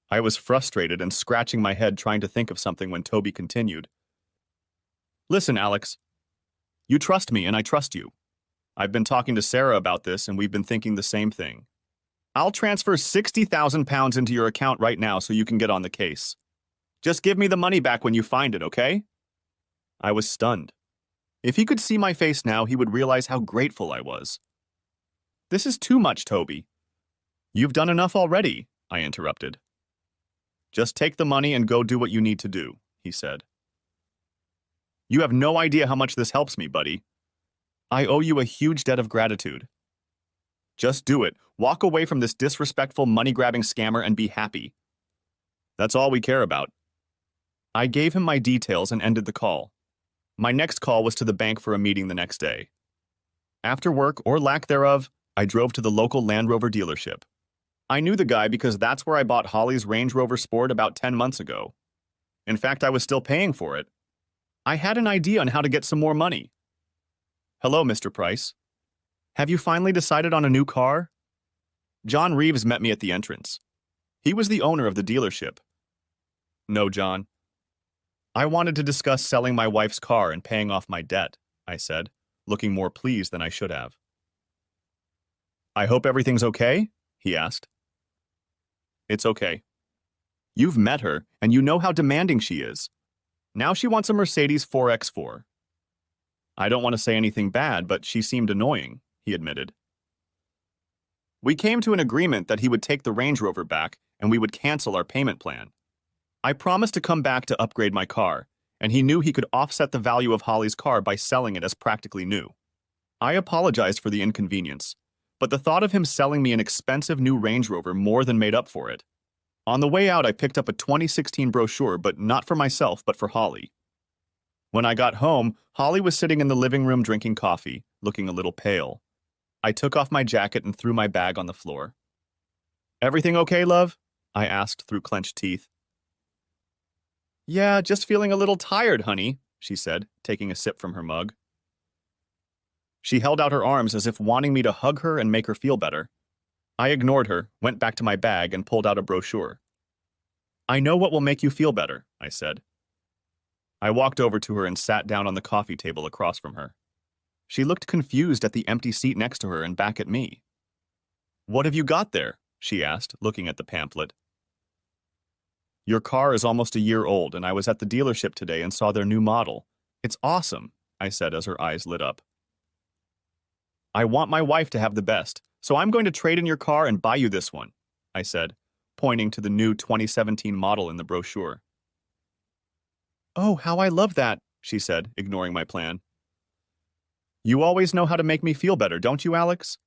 I was frustrated and scratching my head trying to think of something when Toby continued. Listen, Alex. You trust me and I trust you. I've been talking to Sarah about this and we've been thinking the same thing. I'll transfer £60,000 into your account right now so you can get on the case. Just give me the money back when you find it, okay? I was stunned. If he could see my face now, he would realize how grateful I was. This is too much, Toby. You've done enough already, I interrupted. Just take the money and go do what you need to do, he said. You have no idea how much this helps me, buddy. I owe you a huge debt of gratitude. Just do it. Walk away from this disrespectful money-grabbing scammer and be happy. That's all we care about. I gave him my details and ended the call. My next call was to the bank for a meeting the next day. After work, or lack thereof, I drove to the local Land Rover dealership. I knew the guy because that's where I bought Holly's Range Rover Sport about 10 months ago. In fact, I was still paying for it. I had an idea on how to get some more money. Hello, Mr. Price. Have you finally decided on a new car? John Reeves met me at the entrance. He was the owner of the dealership. No, John. I wanted to discuss selling my wife's car and paying off my debt, I said, looking more pleased than I should have. I hope everything's okay? He asked. It's okay. You've met her, and you know how demanding she is. Now she wants a Mercedes 4x4. I don't want to say anything bad, but she seemed annoying, he admitted. We came to an agreement that he would take the Range Rover back and we would cancel our payment plan. I promised to come back to upgrade my car, and he knew he could offset the value of Holly's car by selling it as practically new. I apologized for the inconvenience, but the thought of him selling me an expensive new Range Rover more than made up for it. On the way out, I picked up a 2016 brochure, but not for myself, but for Holly. When I got home, Holly was sitting in the living room drinking coffee, looking a little pale. I took off my jacket and threw my bag on the floor. Everything okay, love? I asked through clenched teeth. Yeah, just feeling a little tired, honey, she said, taking a sip from her mug. She held out her arms as if wanting me to hug her and make her feel better. I ignored her, went back to my bag, and pulled out a brochure. I know what will make you feel better, I said. I walked over to her and sat down on the coffee table across from her. She looked confused at the empty seat next to her and back at me. What have you got there? She asked, looking at the pamphlet. Your car is almost a year old, and I was at the dealership today and saw their new model. It's awesome, I said as her eyes lit up. I want my wife to have the best, so I'm going to trade in your car and buy you this one, I said, pointing to the new 2017 model in the brochure. Oh, how I love that, she said, ignoring my plan. You always know how to make me feel better, don't you, Alex?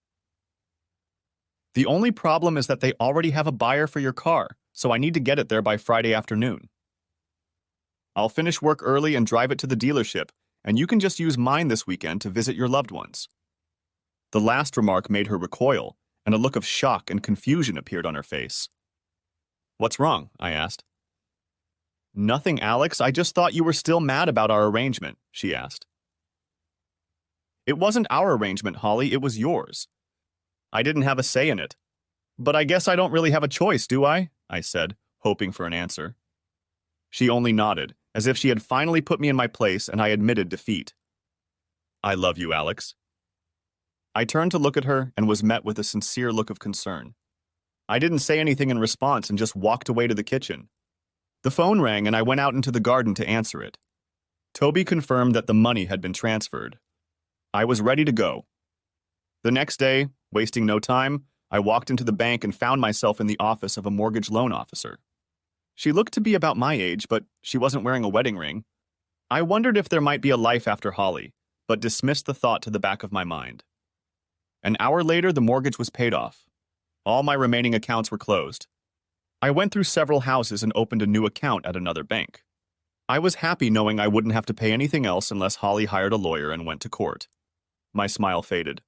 The only problem is that they already have a buyer for your car, so I need to get it there by Friday afternoon. I'll finish work early and drive it to the dealership, and you can just use mine this weekend to visit your loved ones. The last remark made her recoil, and a look of shock and confusion appeared on her face. What's wrong? I asked. Nothing, Alex. I just thought you were still mad about our arrangement, she asked. It wasn't our arrangement, Holly, it was yours. I didn't have a say in it. But I guess I don't really have a choice, do I? I said, hoping for an answer. She only nodded, as if she had finally put me in my place, and I admitted defeat. I love you, Alex. I turned to look at her and was met with a sincere look of concern. I didn't say anything in response and just walked away to the kitchen. The phone rang and I went out into the garden to answer it. Toby confirmed that the money had been transferred. I was ready to go. The next day, wasting no time, I walked into the bank and found myself in the office of a mortgage loan officer. She looked to be about my age, but she wasn't wearing a wedding ring. I wondered if there might be a life after Holly, but dismissed the thought to the back of my mind. An hour later, the mortgage was paid off. All my remaining accounts were closed. I went through several houses and opened a new account at another bank. I was happy knowing I wouldn't have to pay anything else unless Holly hired a lawyer and went to court. My smile faded.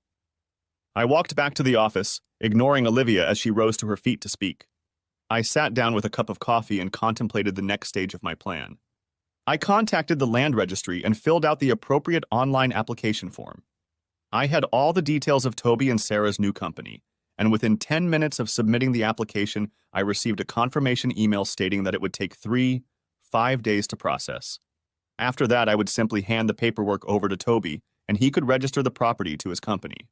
I walked back to the office, ignoring Olivia as she rose to her feet to speak. I sat down with a cup of coffee and contemplated the next stage of my plan. I contacted the land registry and filled out the appropriate online application form. I had all the details of Toby and Sarah's new company, and within 10 minutes of submitting the application, I received a confirmation email stating that it would take 5 days to process. After that, I would simply hand the paperwork over to Toby, and he could register the property to his company.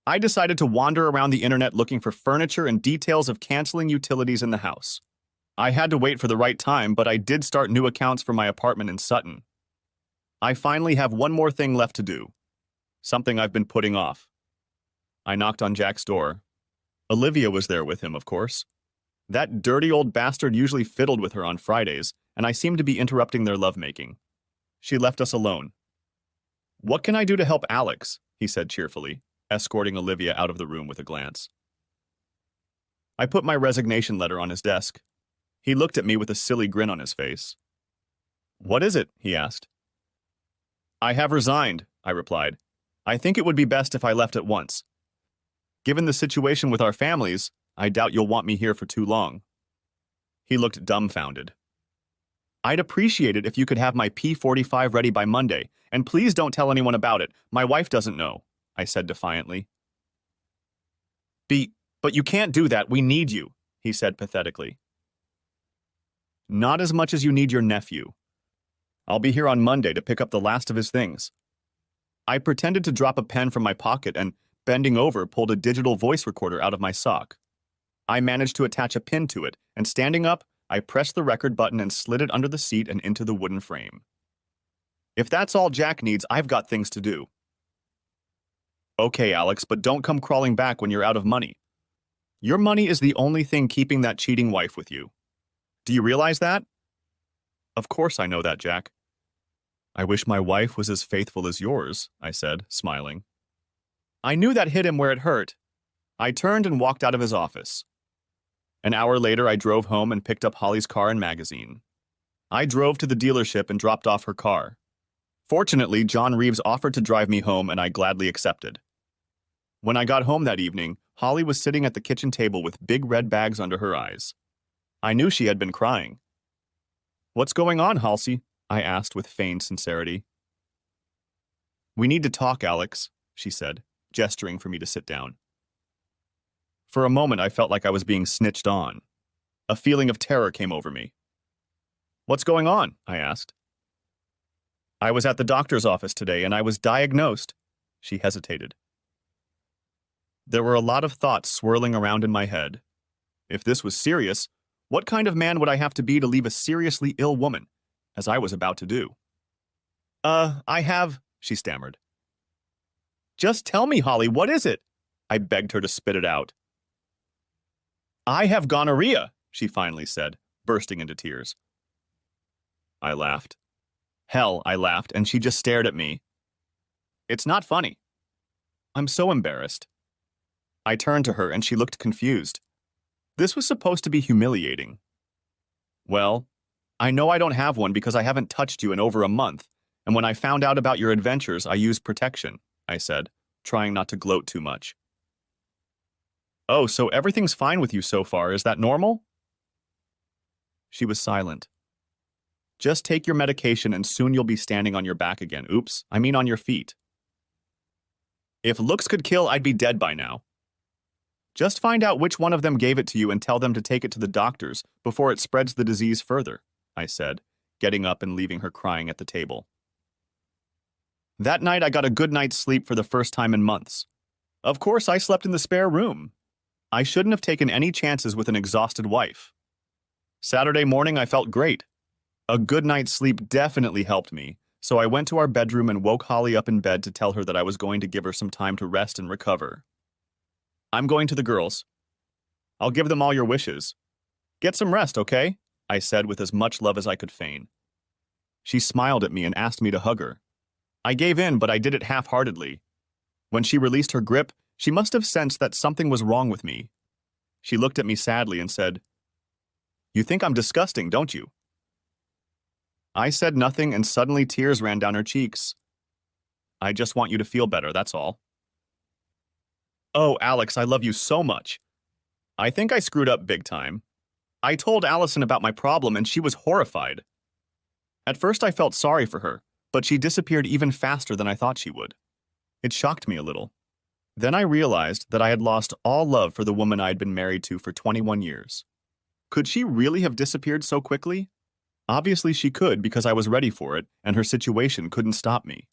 I decided to wander around the internet looking for furniture and details of canceling utilities in the house. I had to wait for the right time, but I did start new accounts for my apartment in Sutton. I finally have one more thing left to do. Something I've been putting off. I knocked on Jack's door. Olivia was there with him, of course. That dirty old bastard usually fiddled with her on Fridays, and I seemed to be interrupting their lovemaking. She left us alone. "What can I do to help Alex?" he said cheerfully, escorting Olivia out of the room with a glance. I put my resignation letter on his desk. He looked at me with a silly grin on his face. "What is it?" he asked. "I have resigned," I replied. "I think it would be best if I left at once. Given the situation with our families, I doubt you'll want me here for too long." He looked dumbfounded. "I'd appreciate it if you could have my P45 ready by Monday, and please don't tell anyone about it. My wife doesn't know," I said defiantly. But you can't do that. We need you," he said pathetically. "Not as much as you need your nephew. I'll be here on Monday to pick up the last of his things." I pretended to drop a pen from my pocket and, bending over, pulled a digital voice recorder out of my sock. I managed to attach a pin to it, and standing up, I pressed the record button and slid it under the seat and into the wooden frame. "If that's all Jack needs, I've got things to do." "Okay, Alex, but don't come crawling back when you're out of money. Your money is the only thing keeping that cheating wife with you. Do you realize that?" "Of course I know that, Jack." "I wish my wife was as faithful as yours," I said, smiling. I knew that hit him where it hurt. I turned and walked out of his office. An hour later, I drove home and picked up Holly's car and magazine. I drove to the dealership and dropped off her car. Fortunately, John Reeves offered to drive me home, and I gladly accepted. When I got home that evening, Holly was sitting at the kitchen table with big red bags under her eyes. I knew she had been crying. "What's going on, Halsey?" I asked with feigned sincerity. "We need to talk, Alex," she said, gesturing for me to sit down. For a moment, I felt like I was being snitched on. A feeling of terror came over me. "What's going on?" I asked. "I was at the doctor's office today, and I was diagnosed." She hesitated. There were a lot of thoughts swirling around in my head. If this was serious, what kind of man would I have to be to leave a seriously ill woman, as I was about to do? I have," she stammered. "Just tell me, Holly, what is it?" I begged her to spit it out. "I have gonorrhea," she finally said, bursting into tears. I laughed. Hell, I laughed, and she just stared at me. "It's not funny." I'm so embarrassed. I turned to her, and she looked confused. This was supposed to be humiliating. "Well, I know I don't have one because I haven't touched you in over a month, and when I found out about your adventures, I used protection," I said, trying not to gloat too much. "Oh, so everything's fine with you so far, is that normal?" She was silent. "Just take your medication and soon you'll be standing on your back again. Oops, I mean on your feet." "If looks could kill, I'd be dead by now." "Just find out which one of them gave it to you and tell them to take it to the doctors before it spreads the disease further," I said, getting up and leaving her crying at the table. That night, I got a good night's sleep for the first time in months. Of course, I slept in the spare room. I shouldn't have taken any chances with an exhausted wife. Saturday morning, I felt great. A good night's sleep definitely helped me, so I went to our bedroom and woke Holly up in bed to tell her that I was going to give her some time to rest and recover. "I'm going to the girls. I'll give them all your wishes. Get some rest, okay?" I said with as much love as I could feign. She smiled at me and asked me to hug her. I gave in, but I did it half-heartedly. When she released her grip, she must have sensed that something was wrong with me. She looked at me sadly and said, "You think I'm disgusting, don't you?" I said nothing, and suddenly tears ran down her cheeks. "I just want you to feel better, that's all." "Oh, Alex, I love you so much. I think I screwed up big time. I told Allison about my problem, and she was horrified." At first I felt sorry for her, but she disappeared even faster than I thought she would. It shocked me a little. Then I realized that I had lost all love for the woman I'd been married to for 21 years. Could she really have disappeared so quickly? Obviously she could because I was ready for it, and her situation couldn't stop me.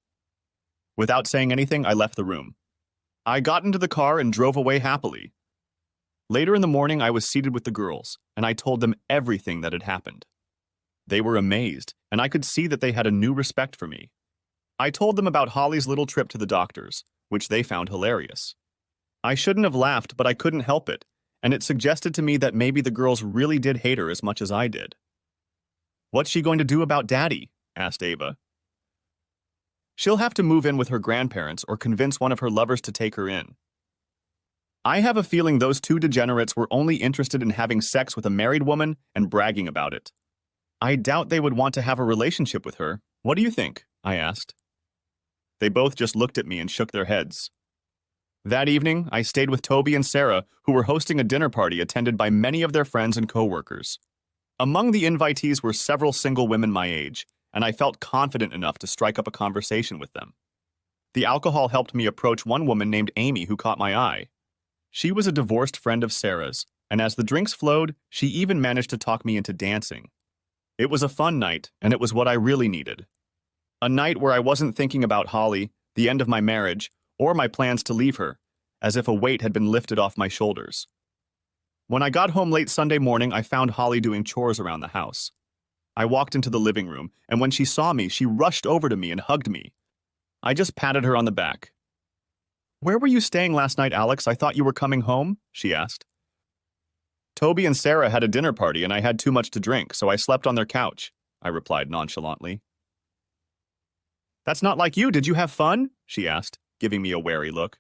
Without saying anything, I left the room. I got into the car and drove away happily. Later in the morning, I was seated with the girls, and I told them everything that had happened. They were amazed, and I could see that they had a new respect for me. I told them about Holly's little trip to the doctors, which they found hilarious. I shouldn't have laughed, but I couldn't help it, and it suggested to me that maybe the girls really did hate her as much as I did. "What's she going to do about Daddy?" asked Ava. "She'll have to move in with her grandparents or convince one of her lovers to take her in." I have a feeling those two degenerates were only interested in having sex with a married woman and bragging about it. I doubt they would want to have a relationship with her. What do you think? I asked. They both just looked at me and shook their heads. That evening, I stayed with Toby and Sarah, who were hosting a dinner party attended by many of their friends and coworkers. Among the invitees were several single women my age, and I felt confident enough to strike up a conversation with them. The alcohol helped me approach one woman named Amy who caught my eye. She was a divorced friend of Sarah's, and as the drinks flowed, she even managed to talk me into dancing. It was a fun night, and it was what I really needed. A night where I wasn't thinking about Holly, the end of my marriage, or my plans to leave her, as if a weight had been lifted off my shoulders. When I got home late Sunday morning, I found Holly doing chores around the house. I walked into the living room, and when she saw me, she rushed over to me and hugged me. I just patted her on the back. "Where were you staying last night, Alex? I thought you were coming home," she asked. "Toby and Sarah had a dinner party, and I had too much to drink, so I slept on their couch," I replied nonchalantly. "That's not like you. Did you have fun?" she asked, giving me a wary look.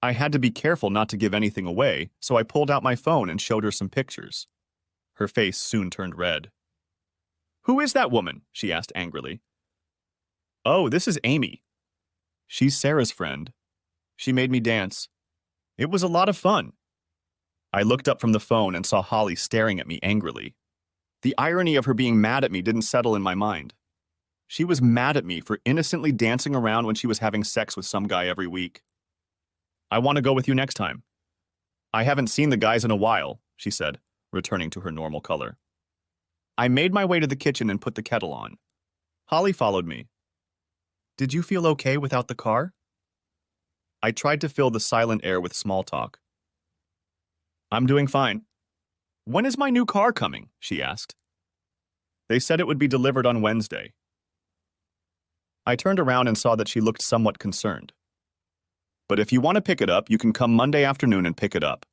I had to be careful not to give anything away, so I pulled out my phone and showed her some pictures. Her face soon turned red. "Who is that woman?" she asked angrily. "Oh, this is Amy. She's Sarah's friend. She made me dance. It was a lot of fun." I looked up from the phone and saw Holly staring at me angrily. The irony of her being mad at me didn't settle in my mind. She was mad at me for innocently dancing around when she was having sex with some guy every week. "I want to go with you next time." "I haven't seen the guys in a while," she said, returning to her normal color. I made my way to the kitchen and put the kettle on. Holly followed me. "Did you feel okay without the car?" I tried to fill the silent air with small talk. "I'm doing fine." "When is my new car coming?" she asked. "They said it would be delivered on Wednesday." I turned around and saw that she looked somewhat concerned. "But if you want to pick it up, you can come Monday afternoon and pick it up."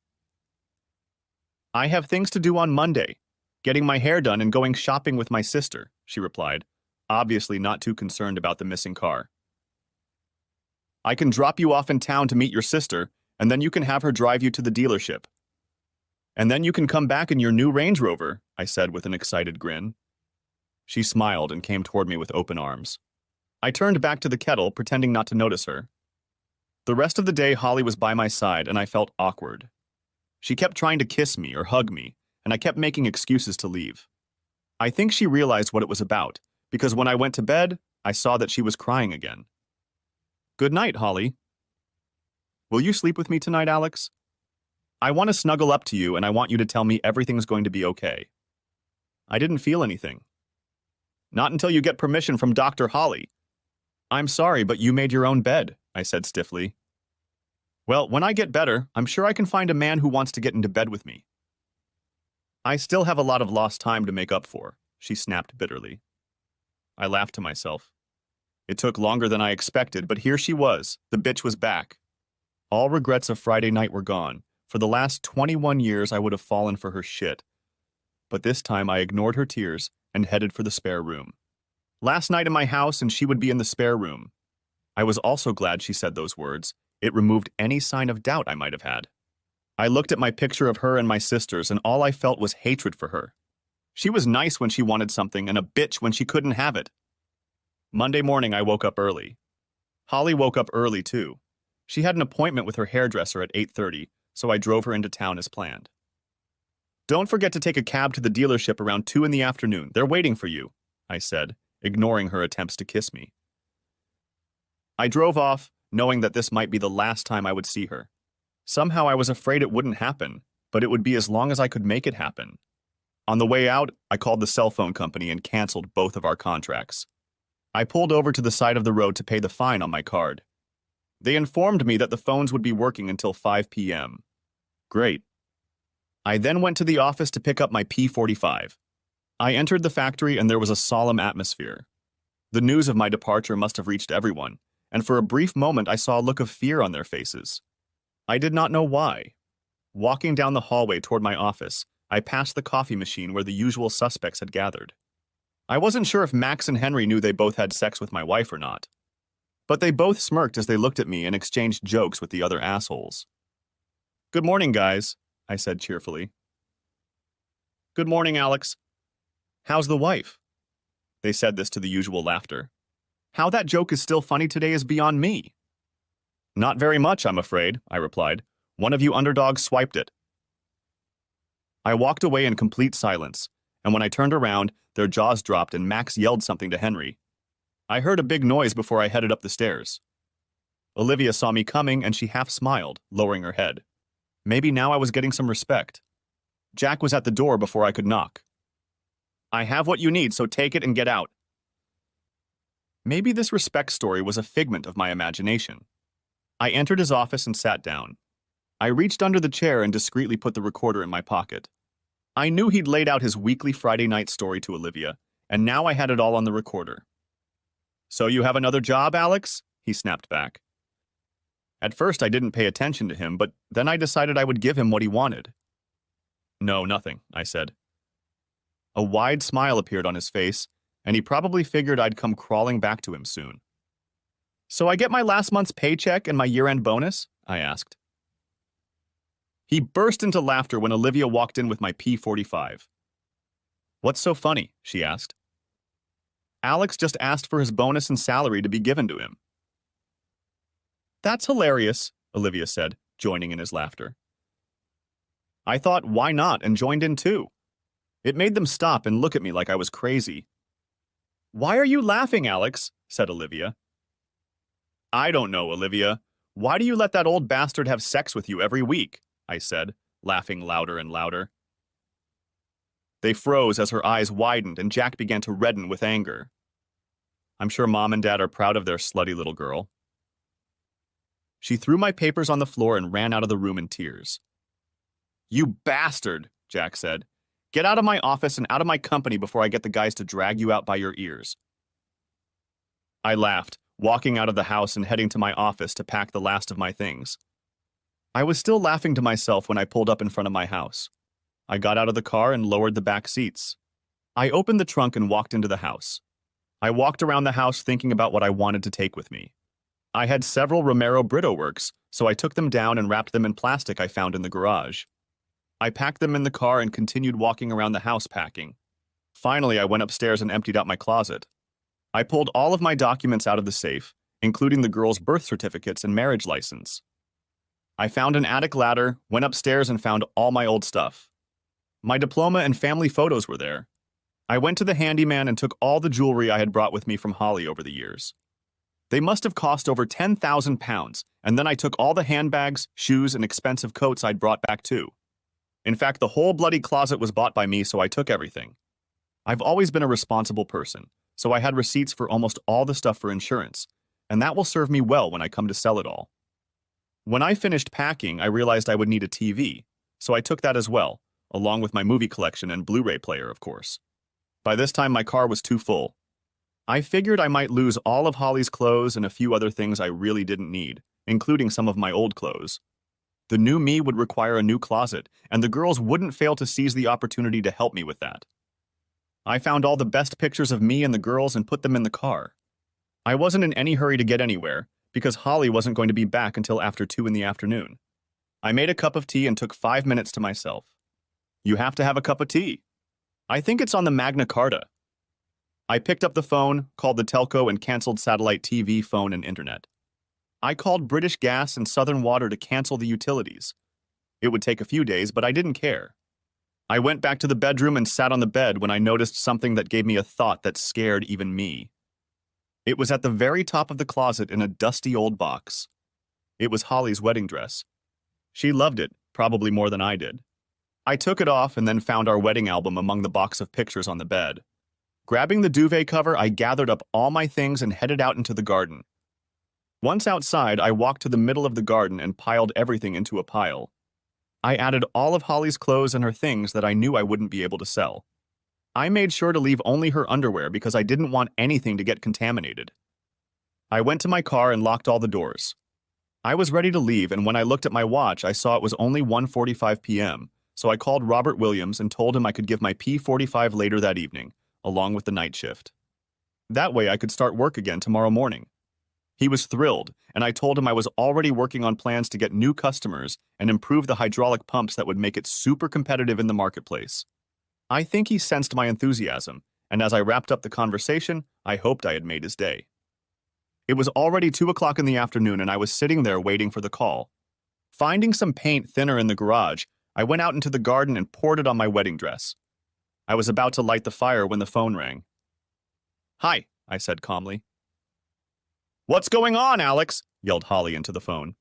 "I have things to do on Monday, getting my hair done and going shopping with my sister," she replied, obviously not too concerned about the missing car. "I can drop you off in town to meet your sister, and then you can have her drive you to the dealership. And then you can come back in your new Range Rover," I said with an excited grin. She smiled and came toward me with open arms. I turned back to the kettle, pretending not to notice her. The rest of the day, Holly was by my side, and I felt awkward. She kept trying to kiss me or hug me, and I kept making excuses to leave. I think she realized what it was about, because when I went to bed, I saw that she was crying again. "Good night, Holly." "Will you sleep with me tonight, Alex? I want to snuggle up to you, and I want you to tell me everything's going to be okay." I didn't feel anything. "Not until you get permission from Dr. Holly." "I'm sorry, but you made your own bed," I said stiffly. "Well, when I get better, I'm sure I can find a man who wants to get into bed with me." "I still have a lot of lost time to make up for," she snapped bitterly. I laughed to myself. It took longer than I expected, but here she was. The bitch was back. All regrets of Friday night were gone. For the last 21 years, I would have fallen for her shit. But this time, I ignored her tears and headed for the spare room. Last night in my house, and she would be in the spare room. I was also glad she said those words. It removed any sign of doubt I might have had. I looked at my picture of her and my sisters, and all I felt was hatred for her. She was nice when she wanted something and a bitch when she couldn't have it. Monday morning, I woke up early. Holly woke up early, too. She had an appointment with her hairdresser at 8:30, so I drove her into town as planned. "Don't forget to take a cab to the dealership around 2 in the afternoon. They're waiting for you," I said, ignoring her attempts to kiss me. I drove off, knowing that this might be the last time I would see her. Somehow I was afraid it wouldn't happen, but it would be as long as I could make it happen. On the way out, I called the cell phone company and canceled both of our contracts. I pulled over to the side of the road to pay the fine on my card. They informed me that the phones would be working until 5 p.m. Great. I then went to the office to pick up my P45. I entered the factory and there was a solemn atmosphere. The news of my departure must have reached everyone, and for a brief moment I saw a look of fear on their faces. I did not know why. Walking down the hallway toward my office, I passed the coffee machine where the usual suspects had gathered. I wasn't sure if Max and Henry knew they both had sex with my wife or not. But they both smirked as they looked at me and exchanged jokes with the other assholes. "Good morning, guys," I said cheerfully. "Good morning, Alex. How's the wife?" They said this to the usual laughter. How that joke is still funny today is beyond me. "Not very much, I'm afraid," I replied. "One of you underdogs swiped it." I walked away in complete silence, and when I turned around, their jaws dropped and Max yelled something to Henry. I heard a big noise before I headed up the stairs. Olivia saw me coming and she half smiled, lowering her head. Maybe now I was getting some respect. Jack was at the door before I could knock. "I have what you need, so take it and get out." Maybe this respect story was a figment of my imagination. I entered his office and sat down. I reached under the chair and discreetly put the recorder in my pocket. I knew he'd laid out his weekly Friday night story to Olivia, and now I had it all on the recorder. "So you have another job, Alex?" he snapped back. At first I didn't pay attention to him, but then I decided I would give him what he wanted. "No, nothing," I said. A wide smile appeared on his face, and he probably figured I'd come crawling back to him soon. "So I get my last month's paycheck and my year-end bonus?" I asked. He burst into laughter when Olivia walked in with my P45. "What's so funny?" she asked. "Alex just asked for his bonus and salary to be given to him." "That's hilarious," Olivia said, joining in his laughter. I thought, why not, and joined in too. It made them stop and look at me like I was crazy. "Why are you laughing, Alex?" said Olivia. "I don't know, Olivia. Why do you let that old bastard have sex with you every week?" I said, laughing louder and louder. They froze as her eyes widened and Jack began to redden with anger. I'm sure Mom and Dad are proud of their slutty little girl. She threw my papers on the floor and ran out of the room in tears. "You bastard," Jack said. "Get out of my office and out of my company before I get the guys to drag you out by your ears." I laughed, walking out of the house and heading to my office to pack the last of my things. I was still laughing to myself when I pulled up in front of my house. I got out of the car and lowered the back seats. I opened the trunk and walked into the house. I walked around the house thinking about what I wanted to take with me. I had several Romero Brito works, so I took them down and wrapped them in plastic I found in the garage. I packed them in the car and continued walking around the house packing. Finally, I went upstairs and emptied out my closet. I pulled all of my documents out of the safe, including the girls' birth certificates and marriage license. I found an attic ladder, went upstairs and found all my old stuff. My diploma and family photos were there. I went to the handyman and took all the jewelry I had brought with me from Holly over the years. They must have cost over 10,000 pounds, and then I took all the handbags, shoes, and expensive coats I'd brought back too. In fact, the whole bloody closet was bought by me, so I took everything. I've always been a responsible person, so I had receipts for almost all the stuff for insurance, and that will serve me well when I come to sell it all. When I finished packing, I realized I would need a TV, so I took that as well, along with my movie collection and Blu-ray player, of course. By this time, my car was too full. I figured I might lose all of Holly's clothes and a few other things I really didn't need, including some of my old clothes. The new me would require a new closet, and the girls wouldn't fail to seize the opportunity to help me with that. I found all the best pictures of me and the girls and put them in the car. I wasn't in any hurry to get anywhere, because Holly wasn't going to be back until after 2 in the afternoon. I made a cup of tea and took 5 minutes to myself. You have to have a cup of tea. I think it's on the Magna Carta. I picked up the phone, called the telco, and canceled satellite TV, phone, and internet. I called British Gas and Southern Water to cancel the utilities. It would take a few days, but I didn't care. I went back to the bedroom and sat on the bed when I noticed something that gave me a thought that scared even me. It was at the very top of the closet in a dusty old box. It was Holly's wedding dress. She loved it, probably more than I did. I took it off and then found our wedding album among the box of pictures on the bed. Grabbing the duvet cover, I gathered up all my things and headed out into the garden. Once outside, I walked to the middle of the garden and piled everything into a pile. I added all of Holly's clothes and her things that I knew I wouldn't be able to sell. I made sure to leave only her underwear because I didn't want anything to get contaminated. I went to my car and locked all the doors. I was ready to leave, and when I looked at my watch, I saw it was only 1:45 p.m., so I called Robert Williams and told him I could give my P45 later that evening, along with the night shift. That way I could start work again tomorrow morning. He was thrilled, and I told him I was already working on plans to get new customers and improve the hydraulic pumps that would make it super competitive in the marketplace. I think he sensed my enthusiasm, and as I wrapped up the conversation, I hoped I had made his day. It was already 2 o'clock in the afternoon, and I was sitting there waiting for the call. Finding some paint thinner in the garage, I went out into the garden and poured it on my wedding dress. I was about to light the fire when the phone rang. "Hi," I said calmly. "What's going on, Alex?" yelled Holly into the phone.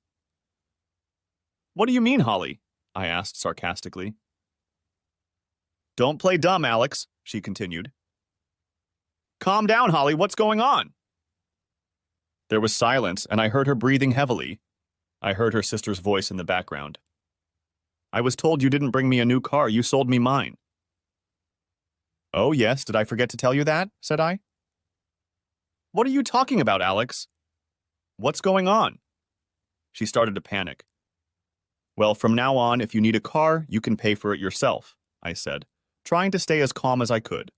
"What do you mean, Holly?" I asked sarcastically. "Don't play dumb, Alex," she continued. "Calm down, Holly. What's going on?" There was silence, and I heard her breathing heavily. I heard her sister's voice in the background. "I was told you didn't bring me a new car. You sold me mine." "Oh, yes. Did I forget to tell you that?" said I. "What are you talking about, Alex? What's going on?" She started to panic. "Well, from now on, if you need a car, you can pay for it yourself," I said, trying to stay as calm as I could.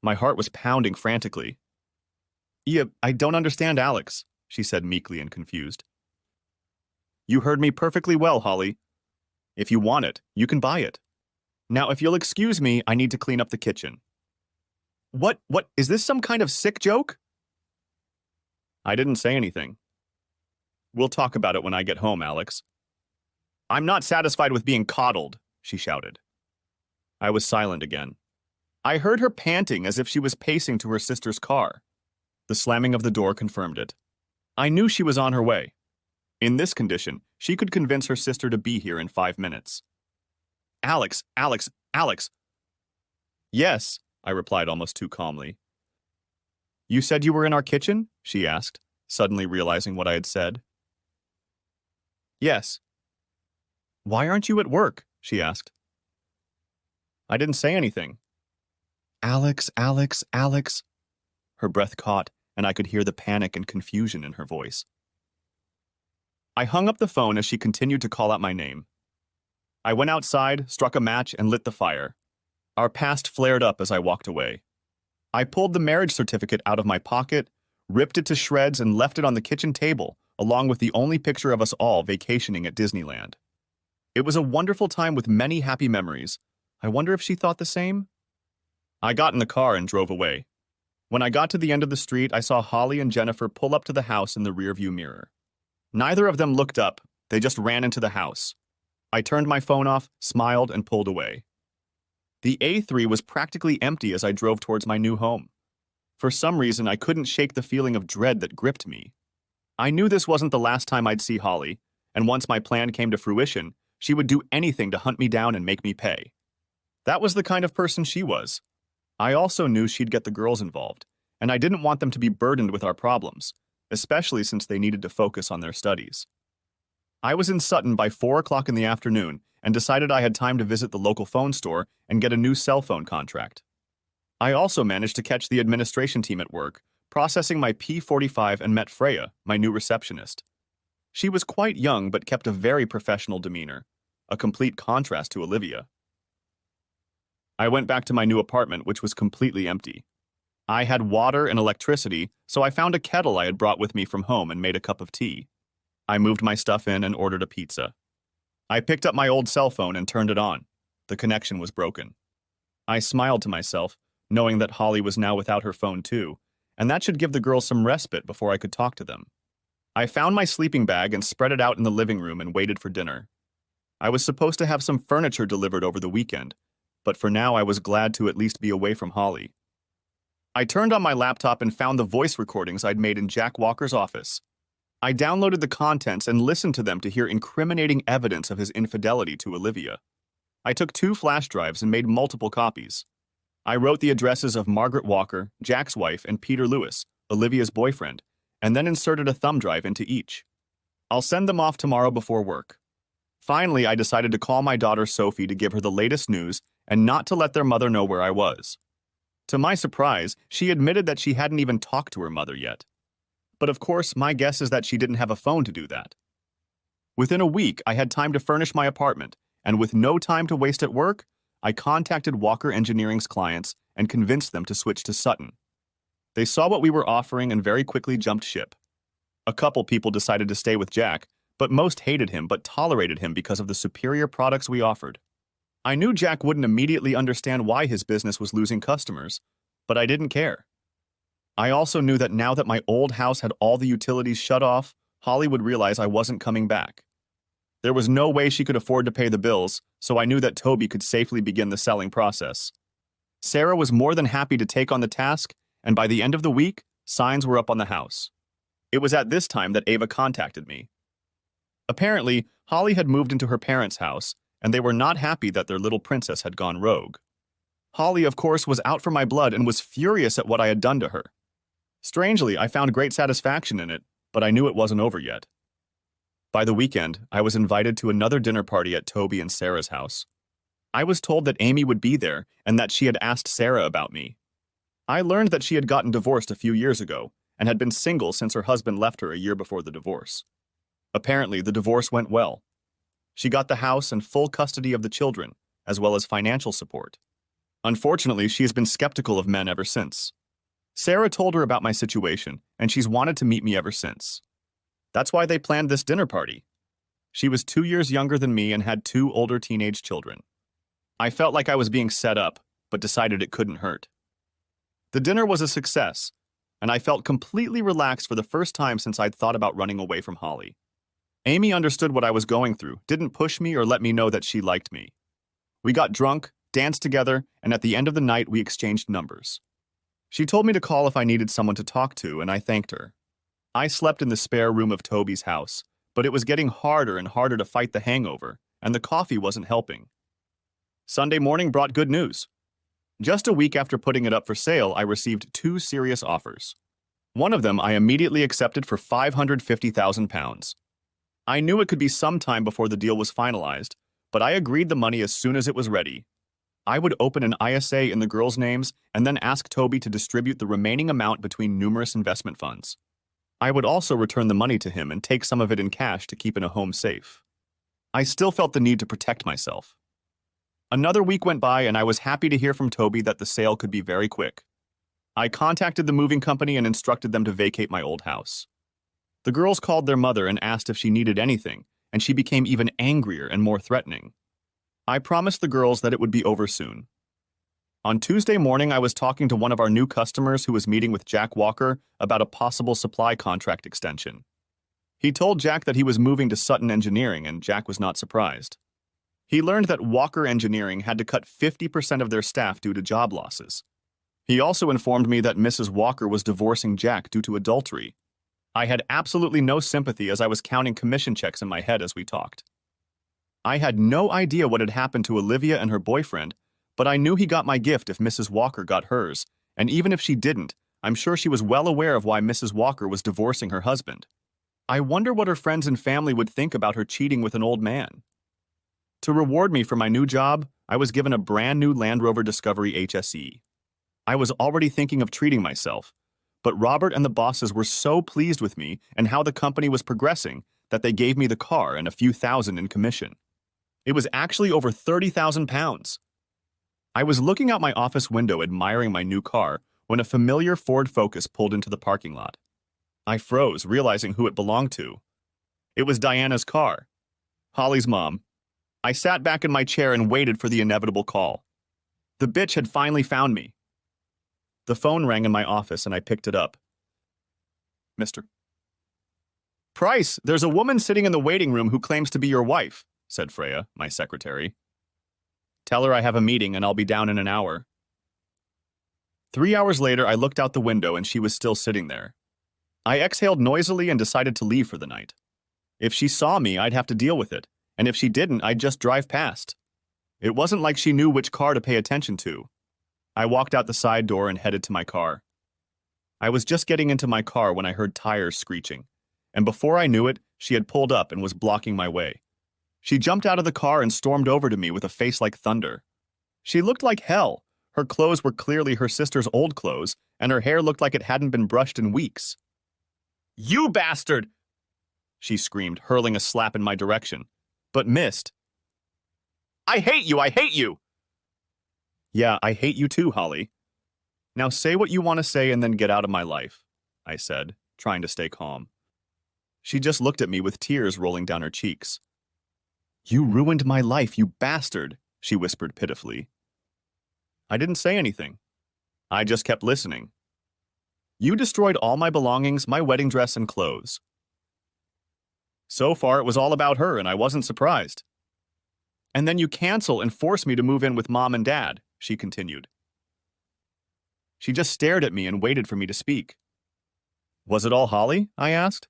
My heart was pounding frantically. "Yeah, I don't understand, Alex," she said meekly and confused. "You heard me perfectly well, Holly. If you want it, you can buy it. Now, if you'll excuse me, I need to clean up the kitchen." What, is this some kind of sick joke?" I didn't say anything. "We'll talk about it when I get home, Alex." "I'm not satisfied with being coddled," she shouted. I was silent again. I heard her panting as if she was pacing to her sister's car. The slamming of the door confirmed it. I knew she was on her way. In this condition, she could convince her sister to be here in 5 minutes. "Alex, Alex, Alex." "Yes," I replied almost too calmly. "You said you were in our kitchen?" she asked, suddenly realizing what I had said. "Yes." "Why aren't you at work?" she asked. I didn't say anything. "Alex, Alex, Alex." Her breath caught, and I could hear the panic and confusion in her voice. I hung up the phone as she continued to call out my name. I went outside, struck a match, and lit the fire. Our past flared up as I walked away. I pulled the marriage certificate out of my pocket, ripped it to shreds, and left it on the kitchen table, along with the only picture of us all vacationing at Disneyland. It was a wonderful time with many happy memories. I wonder if she thought the same? I got in the car and drove away. When I got to the end of the street, I saw Holly and Jennifer pull up to the house in the rearview mirror. Neither of them looked up. They just ran into the house. I turned my phone off, smiled, and pulled away. The A3 was practically empty as I drove towards my new home. For some reason, I couldn't shake the feeling of dread that gripped me. I knew this wasn't the last time I'd see Holly, and once my plan came to fruition, she would do anything to hunt me down and make me pay. That was the kind of person she was. I also knew she'd get the girls involved, and I didn't want them to be burdened with our problems, especially since they needed to focus on their studies. I was in Sutton by 4 o'clock in the afternoon and decided I had time to visit the local phone store and get a new cell phone contract. I also managed to catch the administration team at work, processing my P45, and met Freya, my new receptionist. She was quite young but kept a very professional demeanor, a complete contrast to Olivia. I went back to my new apartment, which was completely empty. I had water and electricity, so I found a kettle I had brought with me from home and made a cup of tea. I moved my stuff in and ordered a pizza. I picked up my old cell phone and turned it on. The connection was broken. I smiled to myself, knowing that Holly was now without her phone too, and that should give the girls some respite before I could talk to them. I found my sleeping bag and spread it out in the living room and waited for dinner. I was supposed to have some furniture delivered over the weekend, but for now I was glad to at least be away from Holly. I turned on my laptop and found the voice recordings I'd made in Jack Walker's office. I downloaded the contents and listened to them to hear incriminating evidence of his infidelity to Olivia. I took 2 flash drives and made multiple copies. I wrote the addresses of Margaret Walker, Jack's wife, and Peter Lewis, Olivia's boyfriend, and then inserted a thumb drive into each. I'll send them off tomorrow before work. Finally, I decided to call my daughter Sophie to give her the latest news and not to let their mother know where I was. To my surprise, she admitted that she hadn't even talked to her mother yet. But of course, my guess is that she didn't have a phone to do that. Within a week, I had time to furnish my apartment, and with no time to waste at work, I contacted Walker Engineering's clients and convinced them to switch to Sutton. They saw what we were offering and very quickly jumped ship. A couple people decided to stay with Jack, but most hated him but tolerated him because of the superior products we offered. I knew Jack wouldn't immediately understand why his business was losing customers, but I didn't care. I also knew that now that my old house had all the utilities shut off, Holly would realize I wasn't coming back. There was no way she could afford to pay the bills, so I knew that Toby could safely begin the selling process. Sarah was more than happy to take on the task, and by the end of the week, signs were up on the house. It was at this time that Ava contacted me. Apparently, Holly had moved into her parents' house, and they were not happy that their little princess had gone rogue. Holly, of course, was out for my blood and was furious at what I had done to her. Strangely, I found great satisfaction in it, but I knew it wasn't over yet. By the weekend, I was invited to another dinner party at Toby and Sarah's house. I was told that Amy would be there and that she had asked Sarah about me. I learned that she had gotten divorced a few years ago and had been single since her husband left her a year before the divorce. Apparently, the divorce went well. She got the house and full custody of the children, as well as financial support. Unfortunately, she has been skeptical of men ever since. Sarah told her about my situation, and she's wanted to meet me ever since. That's why they planned this dinner party. She was 2 years younger than me and had 2 older teenage children. I felt like I was being set up, but decided it couldn't hurt. The dinner was a success, and I felt completely relaxed for the first time since I'd thought about running away from Holly. Amy understood what I was going through, didn't push me or let me know that she liked me. We got drunk, danced together, and at the end of the night we exchanged numbers. She told me to call if I needed someone to talk to, and I thanked her. I slept in the spare room of Toby's house, but it was getting harder and harder to fight the hangover, and the coffee wasn't helping. Sunday morning brought good news. Just a week after putting it up for sale, I received 2 serious offers. One of them I immediately accepted for £550,000. I knew it could be some time before the deal was finalized, but I agreed the money as soon as it was ready. I would open an ISA in the girls' names and then ask Toby to distribute the remaining amount between numerous investment funds. I would also return the money to him and take some of it in cash to keep in a home safe. I still felt the need to protect myself. Another week went by and I was happy to hear from Toby that the sale could be very quick. I contacted the moving company and instructed them to vacate my old house. The girls called their mother and asked if she needed anything, and she became even angrier and more threatening. I promised the girls that it would be over soon. On Tuesday morning, I was talking to one of our new customers who was meeting with Jack Walker about a possible supply contract extension. He told Jack that he was moving to Sutton Engineering, and Jack was not surprised. He learned that Walker Engineering had to cut 50% of their staff due to job losses. He also informed me that Mrs. Walker was divorcing Jack due to adultery. I had absolutely no sympathy as I was counting commission checks in my head as we talked. I had no idea what had happened to Olivia and her boyfriend, but I knew he got my gift if Mrs. Walker got hers, and even if she didn't, I'm sure she was well aware of why Mrs. Walker was divorcing her husband. I wonder what her friends and family would think about her cheating with an old man. To reward me for my new job, I was given a brand new Land Rover Discovery HSE. I was already thinking of treating myself, but Robert and the bosses were so pleased with me and how the company was progressing that they gave me the car and a few thousand in commission. It was actually over £30,000. I was looking out my office window admiring my new car when a familiar Ford Focus pulled into the parking lot. I froze, realizing who it belonged to. It was Diana's car, Holly's mom. I sat back in my chair and waited for the inevitable call. The bitch had finally found me. The phone rang in my office and I picked it up. Mr. Price, there's a woman sitting in the waiting room who claims to be your wife. said Freya, my secretary. Tell her I have a meeting and I'll be down in an hour. 3 hours later, I looked out the window and she was still sitting there. I exhaled noisily and decided to leave for the night. If she saw me, I'd have to deal with it, and if she didn't, I'd just drive past. It wasn't like she knew which car to pay attention to. I walked out the side door and headed to my car. I was just getting into my car when I heard tires screeching, and before I knew it, she had pulled up and was blocking my way. She jumped out of the car and stormed over to me with a face like thunder. She looked like hell. Her clothes were clearly her sister's old clothes, and her hair looked like it hadn't been brushed in weeks. "You bastard!" she screamed, hurling a slap in my direction, but missed. "I hate you! I hate you!" "Yeah, I hate you too, Holly. Now say what you want to say and then get out of my life," I said, trying to stay calm. She just looked at me with tears rolling down her cheeks. "You ruined my life, you bastard," she whispered pitifully. I didn't say anything. I just kept listening. "You destroyed all my belongings, my wedding dress and clothes." So far, it was all about her, and I wasn't surprised. "And then you cancel and force me to move in with Mom and Dad," she continued. She just stared at me and waited for me to speak. "Was it all Holly?" I asked.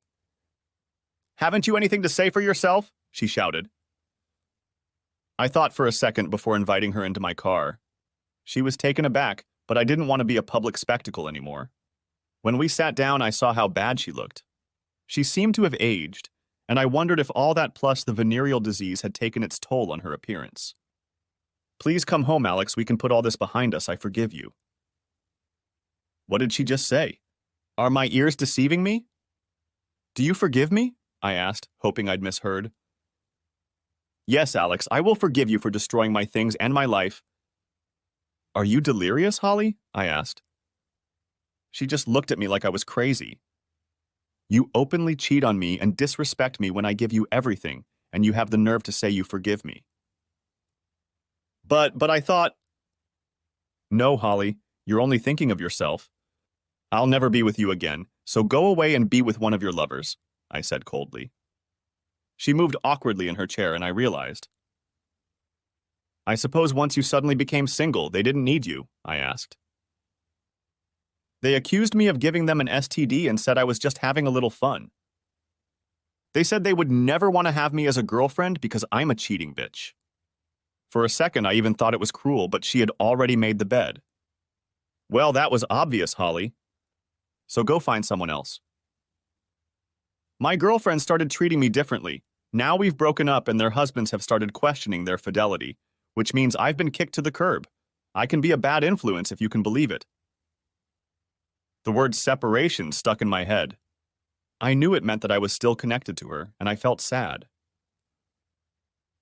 "Haven't you anything to say for yourself?" she shouted. I thought for a second before inviting her into my car. She was taken aback, but I didn't want to be a public spectacle anymore. When we sat down, I saw how bad she looked. She seemed to have aged, and I wondered if all that plus the venereal disease had taken its toll on her appearance. "Please come home, Alex. We can put all this behind us. I forgive you." What did she just say? Are my ears deceiving me? "Do you forgive me?" I asked, hoping I'd misheard. "Yes, Alex, I will forgive you for destroying my things and my life." "Are you delirious, Holly?" I asked. She just looked at me like I was crazy. "You openly cheat on me and disrespect me when I give you everything, and you have the nerve to say you forgive me." But I thought..." "No, Holly, you're only thinking of yourself. I'll never be with you again, so go away and be with one of your lovers," I said coldly. She moved awkwardly in her chair, and I realized. "I suppose once you suddenly became single, they didn't need you?" I asked. "They accused me of giving them an STD and said I was just having a little fun. They said they would never want to have me as a girlfriend because I'm a cheating bitch." For a second, I even thought it was cruel, but she had already made the bed. "Well, that was obvious, Holly. So go find someone else." "My girlfriend started treating me differently. Now we've broken up and their husbands have started questioning their fidelity, which means I've been kicked to the curb. I can be a bad influence if you can believe it." The word separation stuck in my head. I knew it meant that I was still connected to her, and I felt sad.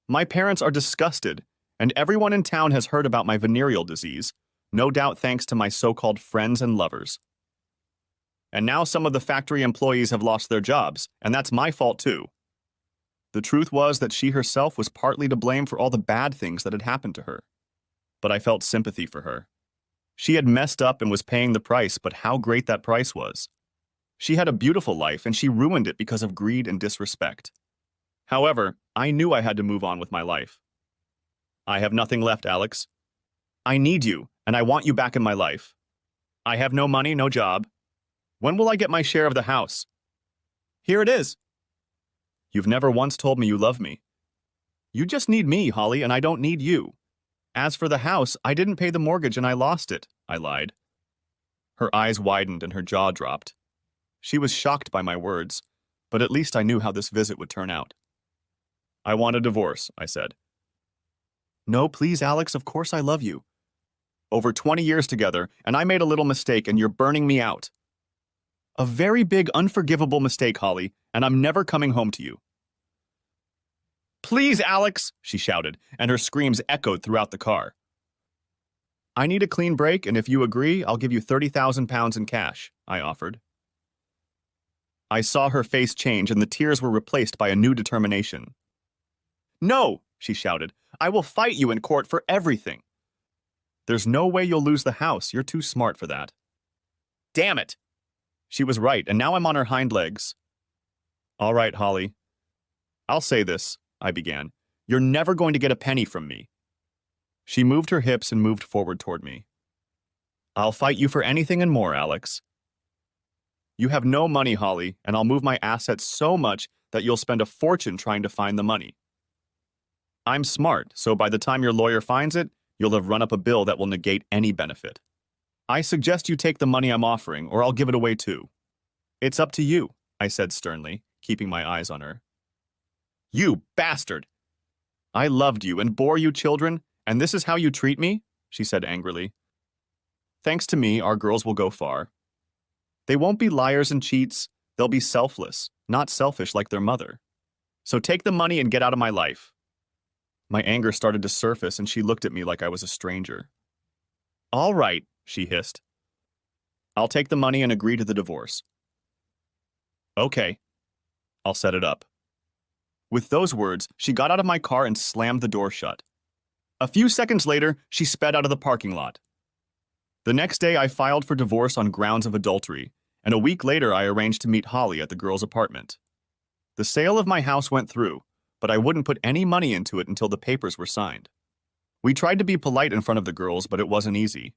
"My parents are disgusted, and everyone in town has heard about my venereal disease, no doubt thanks to my so-called friends and lovers. And now some of the factory employees have lost their jobs, and that's my fault too." The truth was that she herself was partly to blame for all the bad things that had happened to her. But I felt sympathy for her. She had messed up and was paying the price, but how great that price was. She had a beautiful life, and she ruined it because of greed and disrespect. However, I knew I had to move on with my life. "I have nothing left, Alex. I need you, and I want you back in my life. I have no money, no job. When will I get my share of the house?" "Here it is." "You've never once told me you love me." "You just need me, Holly, and I don't need you. As for the house, I didn't pay the mortgage and I lost it," I lied. Her eyes widened and her jaw dropped. She was shocked by my words, but at least I knew how this visit would turn out. "I want a divorce," I said. "No, please, Alex, of course I love you. Over 20 years together, and I made a little mistake and you're burning me out. A very big, unforgivable mistake, Holly, and I'm never coming home to you." "Please, Alex," she shouted, and her screams echoed throughout the car. "I need a clean break, and if you agree, I'll give you £30,000 in cash," I offered. I saw her face change, and the tears were replaced by a new determination. "No," she shouted. "I will fight you in court for everything." "There's no way you'll lose the house. You're too smart for that." "Damn it!" She was right, and now I'm on her hind legs. "All right, Holly. I'll say this," I began. You're never going to get a penny from me. She moved her hips and moved forward toward me. I'll fight you for anything and more, Alex. You have no money, Holly, and I'll move my assets so much that you'll spend a fortune trying to find the money. I'm smart, so by the time your lawyer finds it, you'll have run up a bill that will negate any benefit. I suggest you take the money I'm offering, or I'll give it away too. It's up to you, I said sternly, keeping my eyes on her. You bastard! I loved you and bore you children, and this is how you treat me? She said angrily. Thanks to me, our girls will go far. They won't be liars and cheats. They'll be selfless, not selfish like their mother. So take the money and get out of my life. My anger started to surface, and she looked at me like I was a stranger. All right, she hissed. I'll take the money and agree to the divorce. Okay. I'll set it up. With those words, she got out of my car and slammed the door shut. A few seconds later, she sped out of the parking lot. The next day, I filed for divorce on grounds of adultery, and a week later, I arranged to meet Holly at the girl's apartment. The sale of my house went through, but I wouldn't put any money into it until the papers were signed. We tried to be polite in front of the girls, but it wasn't easy.